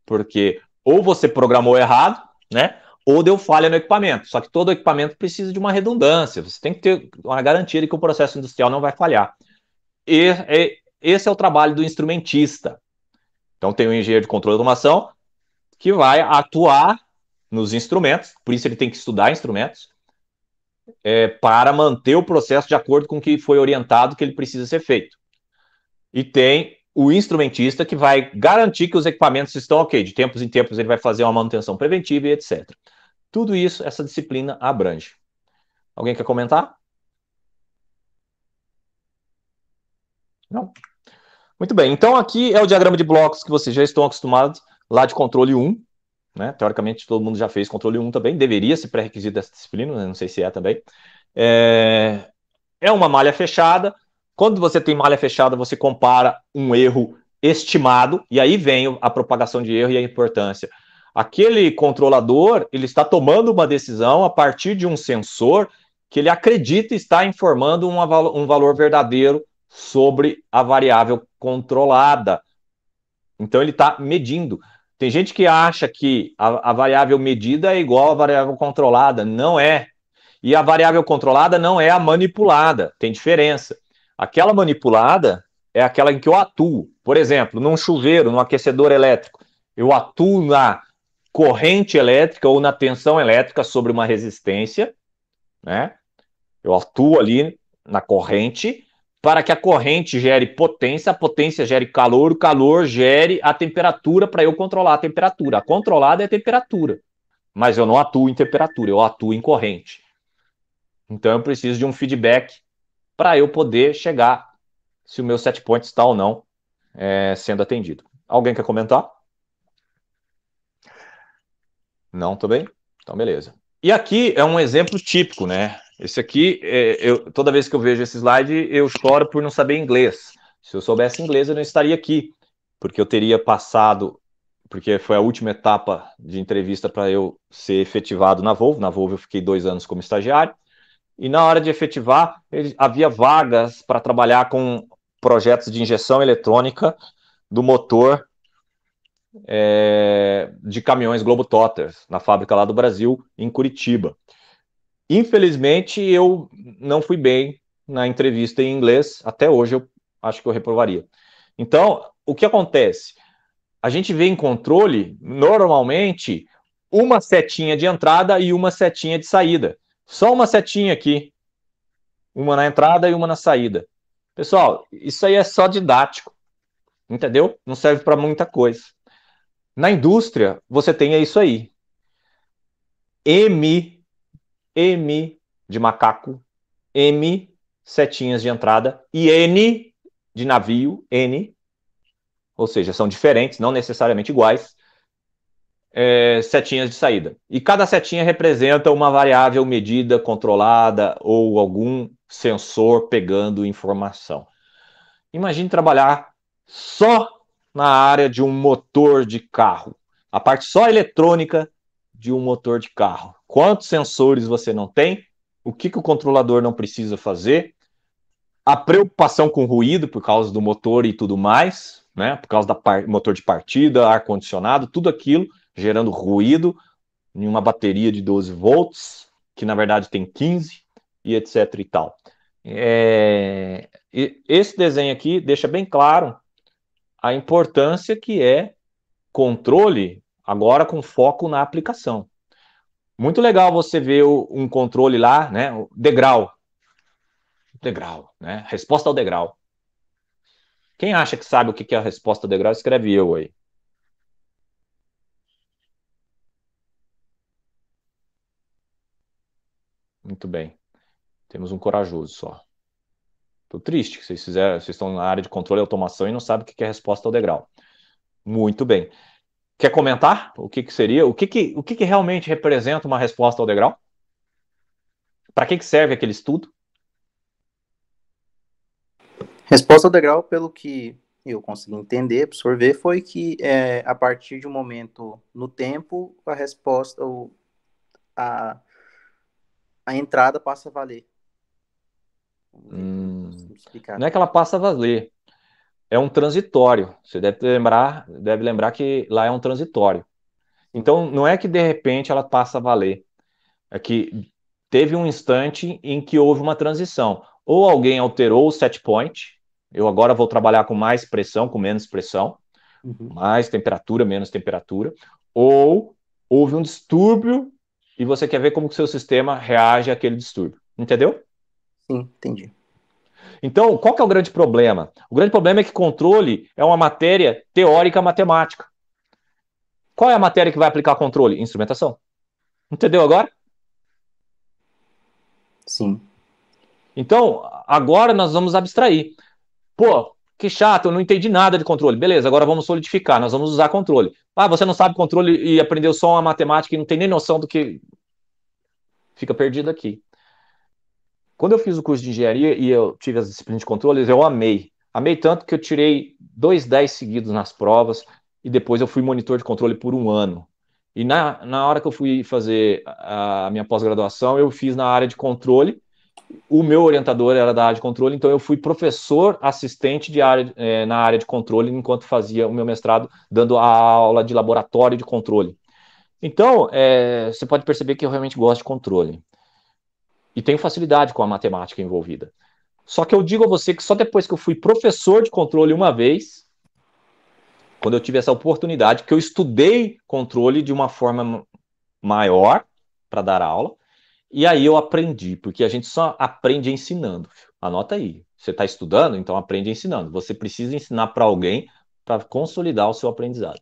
Porque ou você programou errado, né? Ou deu falha no equipamento. Só que todo equipamento precisa de uma redundância. Você tem que ter uma garantia de que o processo industrial não vai falhar. Esse é o trabalho do instrumentista. Então tem o engenheiro de controle de automação que vai atuar nos instrumentos, por isso ele tem que estudar instrumentos, para manter o processo de acordo com o que foi orientado que ele precisa ser feito. E tem o instrumentista que vai garantir que os equipamentos estão ok. De tempos em tempos ele vai fazer uma manutenção preventiva e etc. Tudo isso, essa disciplina abrange. Alguém quer comentar? Não? Muito bem, então aqui é o diagrama de blocos que vocês já estão acostumados lá de controle 1, né? Teoricamente todo mundo já fez controle 1 também, deveria ser pré-requisito dessa disciplina, né? Não sei se é também. É uma malha fechada. Quando você tem malha fechada, você compara um erro estimado, e aí vem a propagação de erro e a importância. Aquele controlador, ele está tomando uma decisão a partir de um sensor que ele acredita estar informando um valor verdadeiro sobre a variável controlada. Então, ele está medindo. Tem gente que acha que a variável medida é igual à variável controlada. Não é. E a variável controlada não é a manipulada. Tem diferença. Aquela manipulada é aquela em que eu atuo. Por exemplo, num chuveiro, num aquecedor elétrico, eu atuo na corrente elétrica ou na tensão elétrica sobre uma resistência, né? Eu atuo ali na corrente para que a corrente gere potência, a potência gere calor, o calor gere a temperatura para eu controlar a temperatura. A controlada é a temperatura, mas eu não atuo em temperatura, eu atuo em corrente. Então eu preciso de um feedback para eu poder chegar se o meu set point está ou não sendo atendido. Alguém quer comentar? Não, tô bem? Então, beleza. E aqui é um exemplo típico, né? Esse aqui, toda vez que eu vejo esse slide, eu choro por não saber inglês. Se eu soubesse inglês, eu não estaria aqui, porque eu teria passado, porque foi a última etapa de entrevista para eu ser efetivado na Volvo. Na Volvo eu fiquei 2 anos como estagiário, e na hora de efetivar, havia vagas para trabalhar com projetos de injeção eletrônica do motor de caminhões Globetrotters, na fábrica lá do Brasil, em Curitiba. Infelizmente, eu não fui bem na entrevista em inglês, até hoje eu acho que eu reprovaria. Então, o que acontece? A gente vê em controle, normalmente, uma setinha de entrada e uma setinha de saída. Só uma setinha aqui, uma na entrada e uma na saída. Pessoal, isso aí é só didático, entendeu? Não serve para muita coisa. Na indústria, você tem isso aí. M de macaco, M setinhas de entrada e N de navio, N, ou seja, são diferentes, não necessariamente iguais, setinhas de saída. E cada setinha representa uma variável medida, controlada ou algum sensor pegando informação. Imagine trabalhar só na área de um motor de carro, a parte só eletrônica de um motor de carro. Quantos sensores você não tem? O que o controlador não precisa fazer? A preocupação com ruído por causa do motor e tudo mais, né? Por causa do motor de partida, ar-condicionado, tudo aquilo gerando ruído em uma bateria de 12 volts, que na verdade tem 15, e etc e tal. Esse desenho aqui deixa bem claro a importância que é controle, agora com foco na aplicação. Muito legal você ver um controle lá, né? O degrau, né? Resposta ao degrau. Quem acha que sabe o que é a resposta ao degrau, escreve eu aí. Muito bem. Temos um corajoso só. Tô triste que vocês estão na área de controle e automação e não sabem o que é a resposta ao degrau. Muito bem. Quer comentar o que seria? O que realmente representa uma resposta ao degrau? Para que serve aquele estudo? Resposta ao degrau, pelo que eu consegui entender, absorver, foi que a partir de um momento no tempo, a resposta, a entrada passa a valer. Não é que ela passa a valer, é um transitório. Você deve lembrar que lá é um transitório. Então, não é que de repente ela passa a valer, é que teve um instante em que houve uma transição. Ou alguém alterou o set point, eu agora vou trabalhar com mais pressão, com menos pressão, mais temperatura, menos temperatura, ou houve um distúrbio e você quer ver como que o seu sistema reage àquele distúrbio. Entendeu? Sim, entendi. Então, qual que é o grande problema? O grande problema é que controle é uma matéria teórica matemática. Qual é a matéria que vai aplicar controle? Instrumentação. Entendeu agora? Sim. Então, agora nós vamos abstrair. Pô, que chato, eu não entendi nada de controle. Beleza, agora vamos solidificar, nós vamos usar controle. Ah, você não sabe controle e aprendeu só uma matemática e não tem nem noção do que... Fica perdido aqui. Quando eu fiz o curso de engenharia e eu tive as disciplinas de controles, eu amei. Amei tanto que eu tirei 2 10 seguidos nas provas e depois eu fui monitor de controle por 1 ano. E na hora que eu fui fazer a minha pós-graduação, eu fiz na área de controle. O meu orientador era da área de controle, então eu fui professor assistente na área de controle enquanto fazia o meu mestrado, dando a aula de laboratório de controle. Então, você pode perceber que eu realmente gosto de controle. E tenho facilidade com a matemática envolvida. Só que eu digo a você que só depois que eu fui professor de controle uma vez, quando eu tive essa oportunidade, que eu estudei controle de uma forma maior para dar aula, e aí eu aprendi, porque a gente só aprende ensinando. Anota aí. Você está estudando, então aprende ensinando. Você precisa ensinar para alguém para consolidar o seu aprendizado.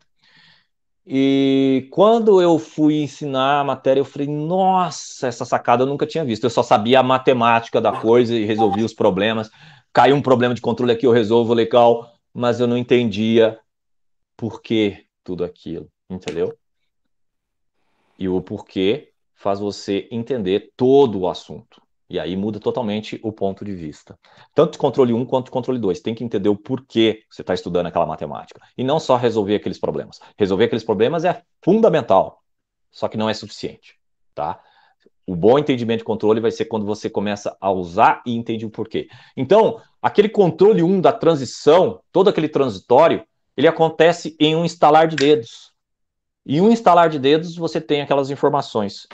E quando eu fui ensinar a matéria, eu falei, nossa, essa sacada eu nunca tinha visto. Eu só sabia a matemática da coisa e resolvia os problemas. Caiu um problema de controle aqui, eu resolvo, legal. Mas eu não entendia por que tudo aquilo, entendeu? E o porquê faz você entender todo o assunto. E aí muda totalmente o ponto de vista. Tanto de controle 1 quanto de controle 2. Tem que entender o porquê você está estudando aquela matemática. E não só resolver aqueles problemas. Resolver aqueles problemas é fundamental, só que não é suficiente. Tá? O bom entendimento de controle vai ser quando você começa a usar e entende o porquê. Então, aquele controle 1 da transição, todo aquele transitório, ele acontece em um estalar de dedos. Em um estalar de dedos, você tem aquelas informações.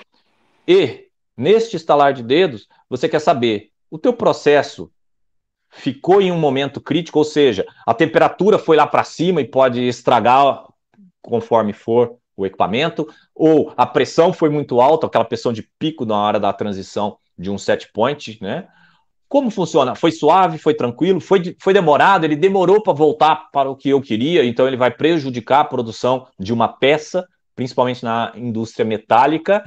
E, neste estalar de dedos, você quer saber, o teu processo ficou em um momento crítico, ou seja, a temperatura foi lá para cima e pode estragar conforme for o equipamento, ou a pressão foi muito alta, aquela pressão de pico na hora da transição de um set point, né? Como funciona? Foi suave, foi tranquilo, foi demorado, ele demorou para voltar para o que eu queria, então ele vai prejudicar a produção de uma peça, principalmente na indústria metálica.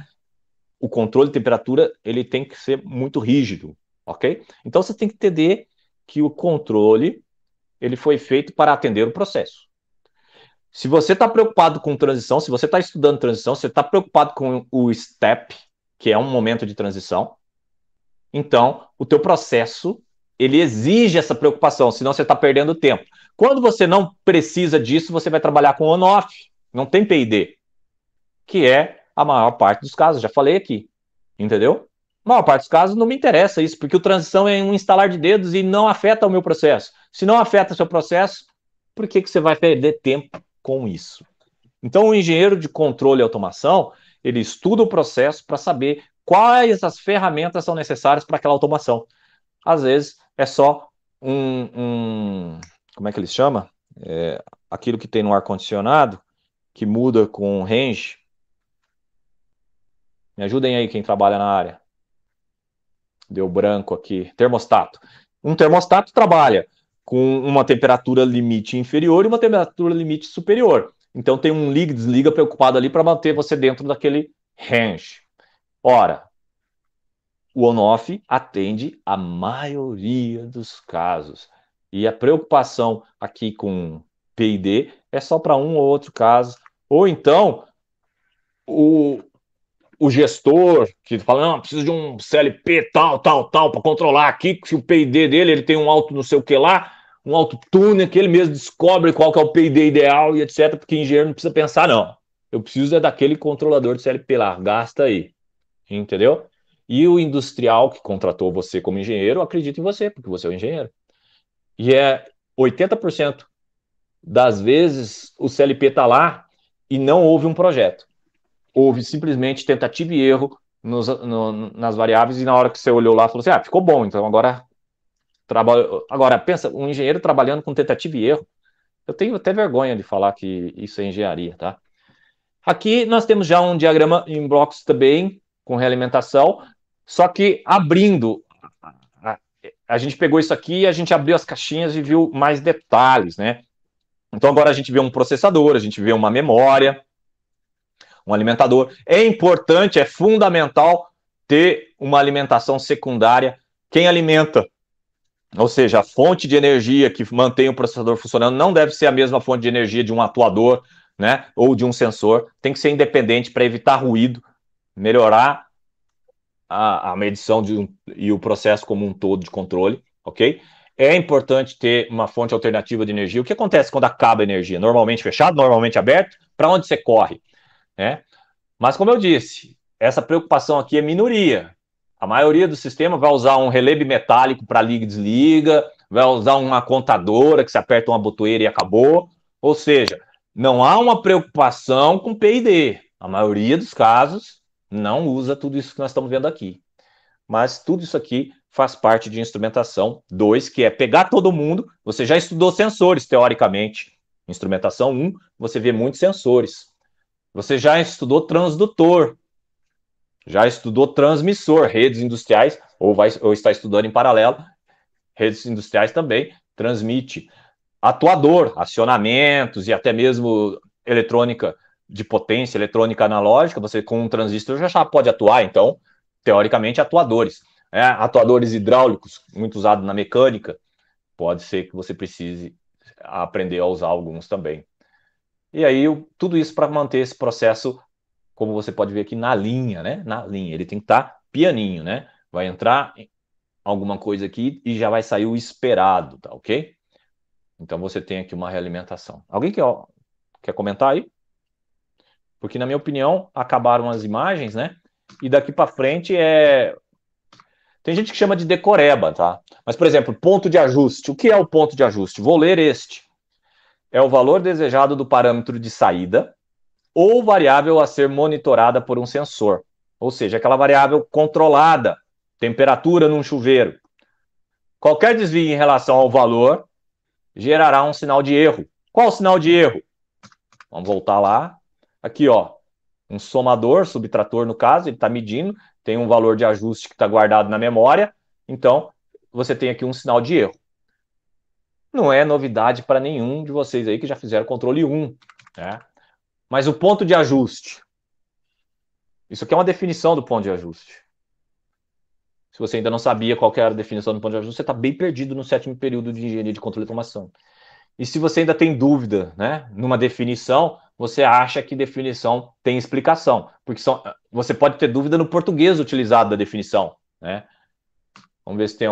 O controle de temperatura ele tem que ser muito rígido, ok? Então você tem que entender que o controle ele foi feito para atender o processo. Se você está preocupado com transição, se você está estudando transição, se você está preocupado com o step, que é um momento de transição, então o teu processo ele exige essa preocupação, senão você está perdendo tempo. Quando você não precisa disso, você vai trabalhar com on-off, não tem P&D, que é a maior parte dos casos, já falei aqui, entendeu? A maior parte dos casos não me interessa isso, porque o transição é um instalar de dedos e não afeta o meu processo. Se não afeta o seu processo, por que você vai perder tempo com isso? Então, o engenheiro de controle e automação, ele estuda o processo para saber quais as ferramentas são necessárias para aquela automação. Às vezes, é só como é que eles chamam? Aquilo que tem no ar-condicionado, que muda com range. Me ajudem aí, quem trabalha na área. Deu branco aqui. Termostato. Um termostato trabalha com uma temperatura limite inferior e uma temperatura limite superior. Então tem um liga e desliga preocupado ali para manter você dentro daquele range. Ora, o on-off atende a maioria dos casos. E a preocupação aqui com P&D é só para um ou outro caso. Ou então, o gestor que fala, não, preciso de um CLP tal, para controlar aqui, se o P&D dele ele tem um alto não sei o que lá, um alto tuner, que ele mesmo descobre qual que é o P&D ideal e etc, porque engenheiro não precisa pensar, não. Eu preciso é daquele controlador de CLP lá, gasta aí, entendeu? E o industrial que contratou você como engenheiro acredita em você, porque você é o engenheiro. E 80% das vezes o CLP está lá e não houve um projeto. Houve simplesmente tentativa e erro nas variáveis, e na hora que você olhou lá, falou assim, ficou bom, então agora pensa, um engenheiro trabalhando com tentativa e erro, eu tenho até vergonha de falar que isso é engenharia, tá? Aqui nós temos já um diagrama em blocos também, com realimentação, só que abrindo, a gente pegou isso aqui, a gente abriu as caixinhas e viu mais detalhes, né? Então agora a gente vê um processador, a gente vê uma memória, um alimentador. É importante, é fundamental ter uma alimentação secundária. Quem alimenta, ou seja, a fonte de energia que mantém o processador funcionando não deve ser a mesma fonte de energia de um atuador, né, ou de um sensor. Tem que ser independente para evitar ruído, melhorar a medição e o processo como um todo de controle, ok? É importante ter uma fonte alternativa de energia. O que acontece quando acaba a energia? Normalmente fechado, normalmente aberto? Para onde você corre? Né? Mas, como eu disse, essa preocupação aqui é minoria. A maioria do sistema vai usar um relé metálico para liga e desliga, vai usar uma contadora que você aperta uma botoeira e acabou. Ou seja, não há uma preocupação com P&D. A maioria dos casos não usa tudo isso que nós estamos vendo aqui. Mas tudo isso aqui faz parte de instrumentação 2, que é pegar todo mundo. Você já estudou sensores, teoricamente. Instrumentação 1, você vê muitos sensores. Você já estudou transdutor, já estudou transmissor, redes industriais, ou está estudando em paralelo, redes industriais também, transmite. Atuador, acionamentos e até mesmo eletrônica de potência, eletrônica analógica, você com um transistor já pode atuar, então, teoricamente, atuadores. Atuadores hidráulicos, muito usado na mecânica, pode ser que você precise aprender a usar alguns também. E aí, tudo isso para manter esse processo, como você pode ver aqui, na linha, né? Na linha. Ele tem que estar pianinho, né? Vai entrar alguma coisa aqui e já vai sair o esperado, tá ok? Então, você tem aqui uma realimentação. Alguém quer comentar aí? Porque, na minha opinião, acabaram as imagens, né? e daqui para frente tem gente que chama de decoreba, tá? Mas, por exemplo, ponto de ajuste. O que é o ponto de ajuste? Vou ler este. É o valor desejado do parâmetro de saída ou variável a ser monitorada por um sensor. Ou seja, aquela variável controlada, temperatura num chuveiro. Qualquer desvio em relação ao valor gerará um sinal de erro. Qual o sinal de erro? Vamos voltar lá. Aqui, ó, um somador, subtrator no caso, ele está medindo, tem um valor de ajuste que está guardado na memória, então você tem aqui um sinal de erro. Não é novidade para nenhum de vocês aí que já fizeram controle 1, né? Mas o ponto de ajuste, isso aqui é uma definição do ponto de ajuste. Se você ainda não sabia qual era a definição do ponto de ajuste, você está bem perdido no 7º período de engenharia de controle e automação. E se você ainda tem dúvida, né, numa definição, você acha que definição tem explicação, porque você pode ter dúvida no português utilizado da definição, né? Vamos ver se tem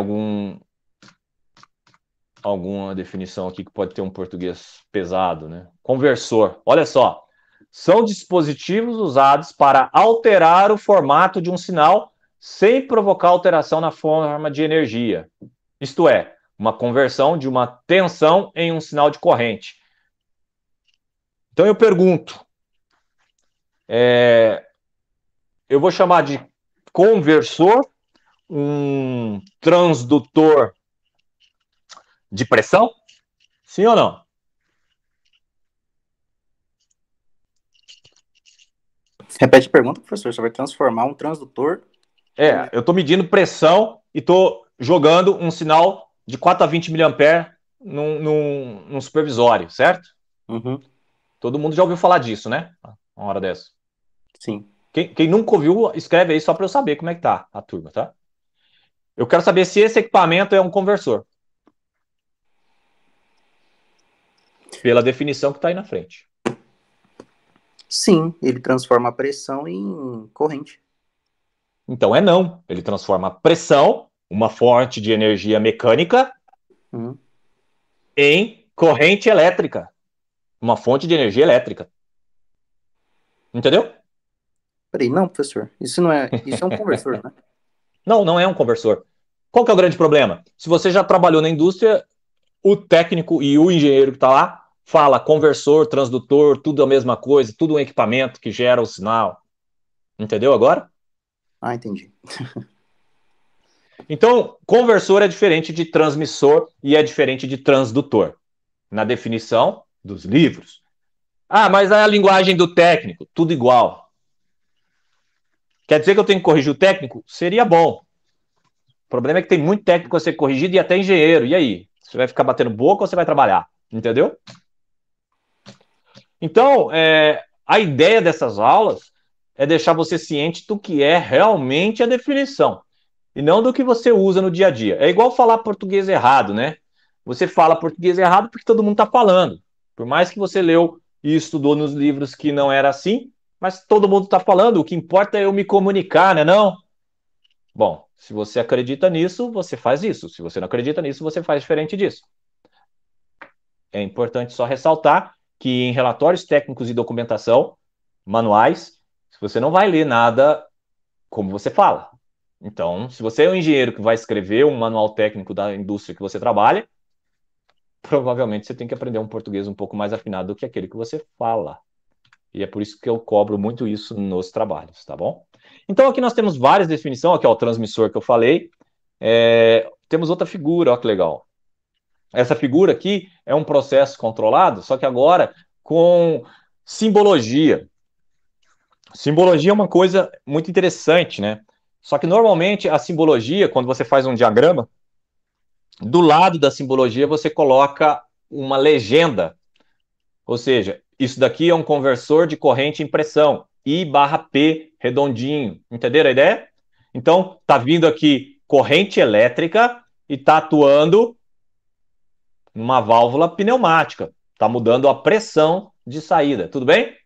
alguma definição aqui que pode ter um português pesado, né? Conversor, olha só, são dispositivos usados para alterar o formato de um sinal sem provocar alteração na forma de energia. Isto é, uma conversão de uma tensão em um sinal de corrente. Então eu pergunto, eu vou chamar de conversor um transdutor de pressão? Sim ou não? Repete a pergunta, professor. Você vai transformar um transdutor? Eu estou medindo pressão e estou jogando um sinal de 4 a 20 mA num supervisório, certo? Uhum. Todo mundo já ouviu falar disso, né? Uma hora dessa. Sim. Quem nunca ouviu, escreve aí só para eu saber como é que tá a turma, tá? Eu quero saber se esse equipamento é um conversor. Pela definição que está aí na frente. Sim, ele transforma a pressão em corrente. Então não. Ele transforma a pressão, uma fonte de energia mecânica, em corrente elétrica. Uma fonte de energia elétrica. Entendeu? Peraí, não, professor. Isso é um conversor, né? Não é um conversor. Qual que é o grande problema? Se você já trabalhou na indústria, o técnico e o engenheiro que está lá fala conversor, transdutor, tudo a mesma coisa, tudo um equipamento que gera o sinal. Entendeu agora? Ah, entendi. Então, conversor é diferente de transmissor e é diferente de transdutor, na definição dos livros. Ah, mas a linguagem do técnico, tudo igual. Quer dizer que eu tenho que corrigir o técnico? Seria bom. O problema é que tem muito técnico a ser corrigido e até engenheiro. E aí? Você vai ficar batendo boca ou você vai trabalhar? Entendeu? Então, a ideia dessas aulas é deixar você ciente do que é realmente a definição e não do que você usa no dia a dia. É igual falar português errado, né? Você fala português errado porque todo mundo está falando. Por mais que você leu e estudou nos livros que não era assim, mas todo mundo está falando, o que importa é eu me comunicar, né não? Bom, se você acredita nisso, você faz isso. Se você não acredita nisso, você faz diferente disso. É importante só ressaltar que em relatórios técnicos e documentação, manuais, você não vai ler nada como você fala. Então, se você é um engenheiro que vai escrever um manual técnico da indústria que você trabalha, provavelmente você tem que aprender um português um pouco mais afinado do que aquele que você fala. E é por isso que eu cobro muito isso nos trabalhos, tá bom? Então, aqui nós temos várias definições. Aqui, ó, o transmissor que eu falei. Temos outra figura, ó que legal. Essa figura aqui é um processo controlado, só que agora com simbologia. Simbologia é uma coisa muito interessante, né? Só que normalmente a simbologia, quando você faz um diagrama, do lado da simbologia você coloca uma legenda. Ou seja, isso daqui é um conversor de corrente em pressão, I/P redondinho. Entenderam a ideia? Então, tá vindo aqui corrente elétrica e tá atuando numa válvula pneumática. Tá mudando a pressão de saída. Tudo bem?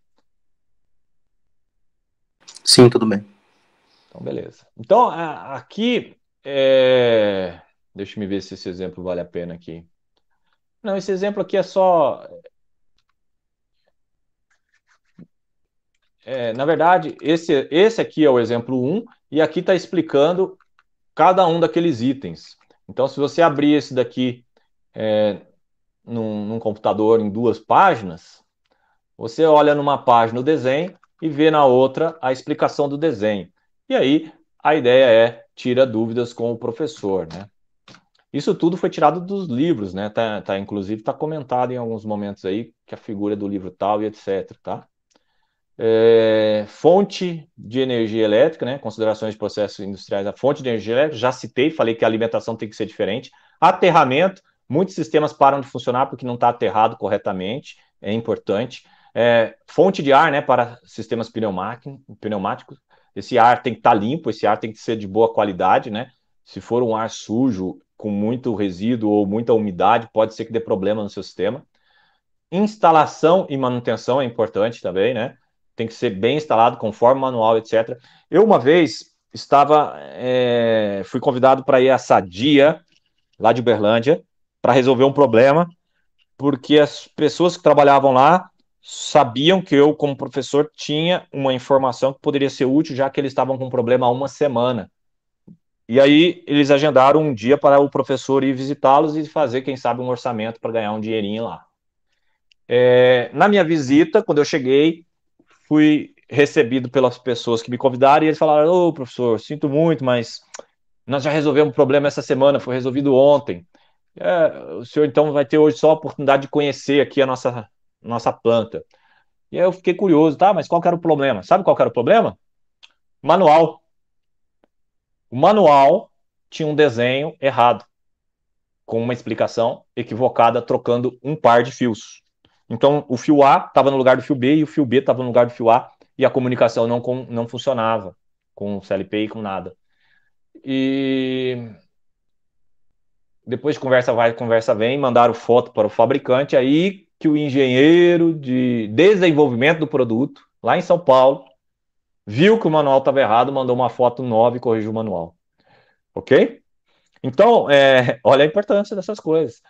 Sim, tudo bem. Então, beleza. Então, aqui, deixa eu ver se esse exemplo vale a pena aqui. Não, esse exemplo aqui é só... na verdade, esse aqui é o exemplo 1, e aqui está explicando cada um daqueles itens. Então, se você abrir esse daqui num computador em 2 páginas, você olha numa página o desenho e vê na outra a explicação do desenho. E aí, a ideia é tira dúvidas com o professor, né? Isso tudo foi tirado dos livros, né? Inclusive está comentado em alguns momentos aí que a figura do livro tal e etc, tá? Fonte de energia elétrica, né? Considerações de processos industriais, a fonte de energia elétrica, já citei, falei que a alimentação tem que ser diferente. Aterramento, muitos sistemas param de funcionar porque não está aterrado corretamente, é importante. Fonte de ar, né? Para sistemas pneumáticos, esse ar tem que estar limpo, esse ar tem que ser de boa qualidade, né? Se for um ar sujo, com muito resíduo ou muita umidade, pode ser que dê problema no seu sistema. Instalação e manutenção é importante também, né? Tem que ser bem instalado, conforme o manual, etc. Eu, uma vez, fui convidado para ir à Sadia, lá de Uberlândia, para resolver um problema, porque as pessoas que trabalhavam lá sabiam que eu, como professor, tinha uma informação que poderia ser útil, já que eles estavam com um problema há uma semana. E aí, eles agendaram um dia para o professor ir visitá-los e fazer, quem sabe, um orçamento para ganhar um dinheirinho lá. Na minha visita, quando eu cheguei, fui recebido pelas pessoas que me convidaram e eles falaram: ô, professor, sinto muito, mas nós já resolvemos um problema essa semana, foi resolvido ontem. O senhor então vai ter hoje só a oportunidade de conhecer aqui a nossa planta. E aí eu fiquei curioso, tá, mas qual que era o problema? Sabe qual que era o problema? Manual. O manual tinha um desenho errado, com uma explicação equivocada, trocando um par de fios. Então, o fio A estava no lugar do fio B e o fio B estava no lugar do fio A e a comunicação não funcionava com o CLP e com nada. E depois de conversa vai, conversa vem, mandaram foto para o fabricante, aí que o engenheiro de desenvolvimento do produto, lá em São Paulo, viu que o manual estava errado, mandou uma foto nova e corrigiu o manual. Ok? Então, olha a importância dessas coisas.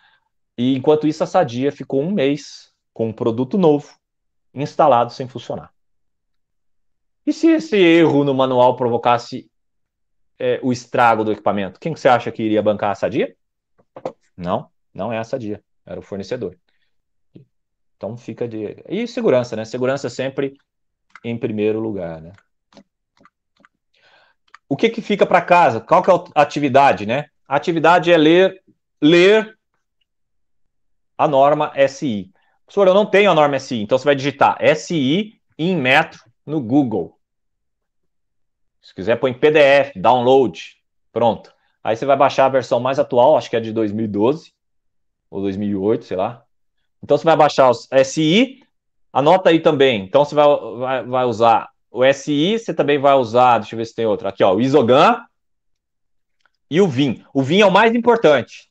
E enquanto isso, a Sadia ficou um mês com um produto novo instalado sem funcionar. E se esse erro no manual provocasse o estrago do equipamento? Quem que você acha que iria bancar a Sadia? Não, não é a Sadia, era o fornecedor. Então fica de... E segurança, né? Segurança sempre em primeiro lugar, né? O que fica para casa? Qual que é a atividade, né? A atividade é ler a norma SI. Professor, eu não tenho a norma SI, então você vai digitar SI em metro no Google. Se quiser, põe PDF, download, pronto. Aí você vai baixar a versão mais atual, acho que é de 2012 ou 2008, sei lá. Então você vai baixar os SI, anota aí também. Então você vai usar o SI, você também vai usar, deixa eu ver se tem outro. Aqui, ó, o Isogan e o VIN. O VIN é o mais importante,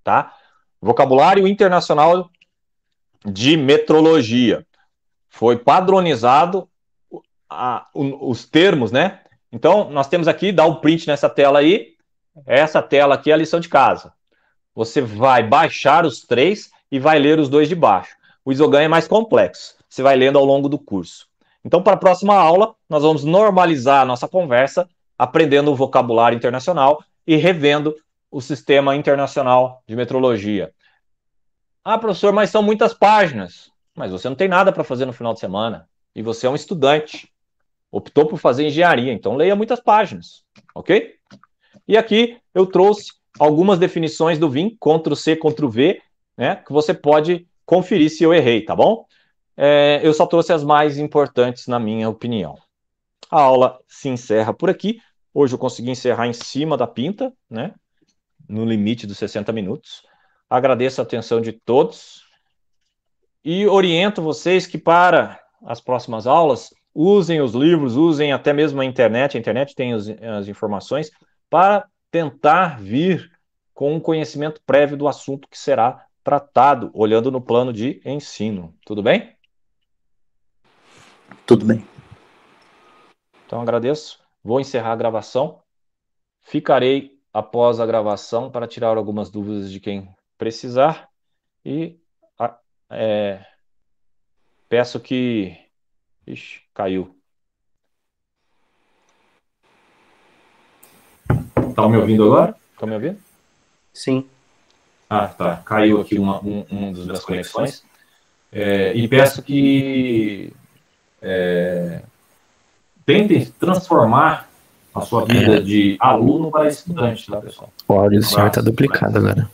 tá? Vocabulário Internacional de Metrologia. Foi padronizado os termos, né? Então, nós temos aqui, dá um print nessa tela aí. Essa tela aqui é a lição de casa. Você vai baixar os 3 e vai ler os 2 de baixo. O Isogan é mais complexo. Você vai lendo ao longo do curso. Então, para a próxima aula, nós vamos normalizar a nossa conversa, aprendendo o vocabulário internacional e revendo o Sistema Internacional de Metrologia. Ah, professor, mas são muitas páginas. Mas você não tem nada para fazer no final de semana. E você é um estudante. Optou por fazer engenharia, então leia muitas páginas, ok? E aqui eu trouxe algumas definições do VIN, Ctrl+C, Ctrl+V, né, que você pode conferir se eu errei, tá bom? Eu só trouxe as mais importantes, na minha opinião. A aula se encerra por aqui. Hoje eu consegui encerrar em cima da pinta, né, no limite dos 60 minutos. Agradeço a atenção de todos e oriento vocês que para as próximas aulas usem os livros, usem até mesmo a internet tem as informações para tentar vir com um conhecimento prévio do assunto que será tratado, olhando no plano de ensino. Tudo bem? Tudo bem. Então agradeço. Vou encerrar a gravação. Ficarei após a gravação para tirar algumas dúvidas de quem precisar e peço que Ixi, caiu. Tá me ouvindo agora? Tá me ouvindo? Sim. Ah, tá. Caiu aqui uma das minhas conexões. E peço que tentem transformar a sua vida de aluno para estudante, tá, pessoal? O áudio do senhor tá duplicado agora.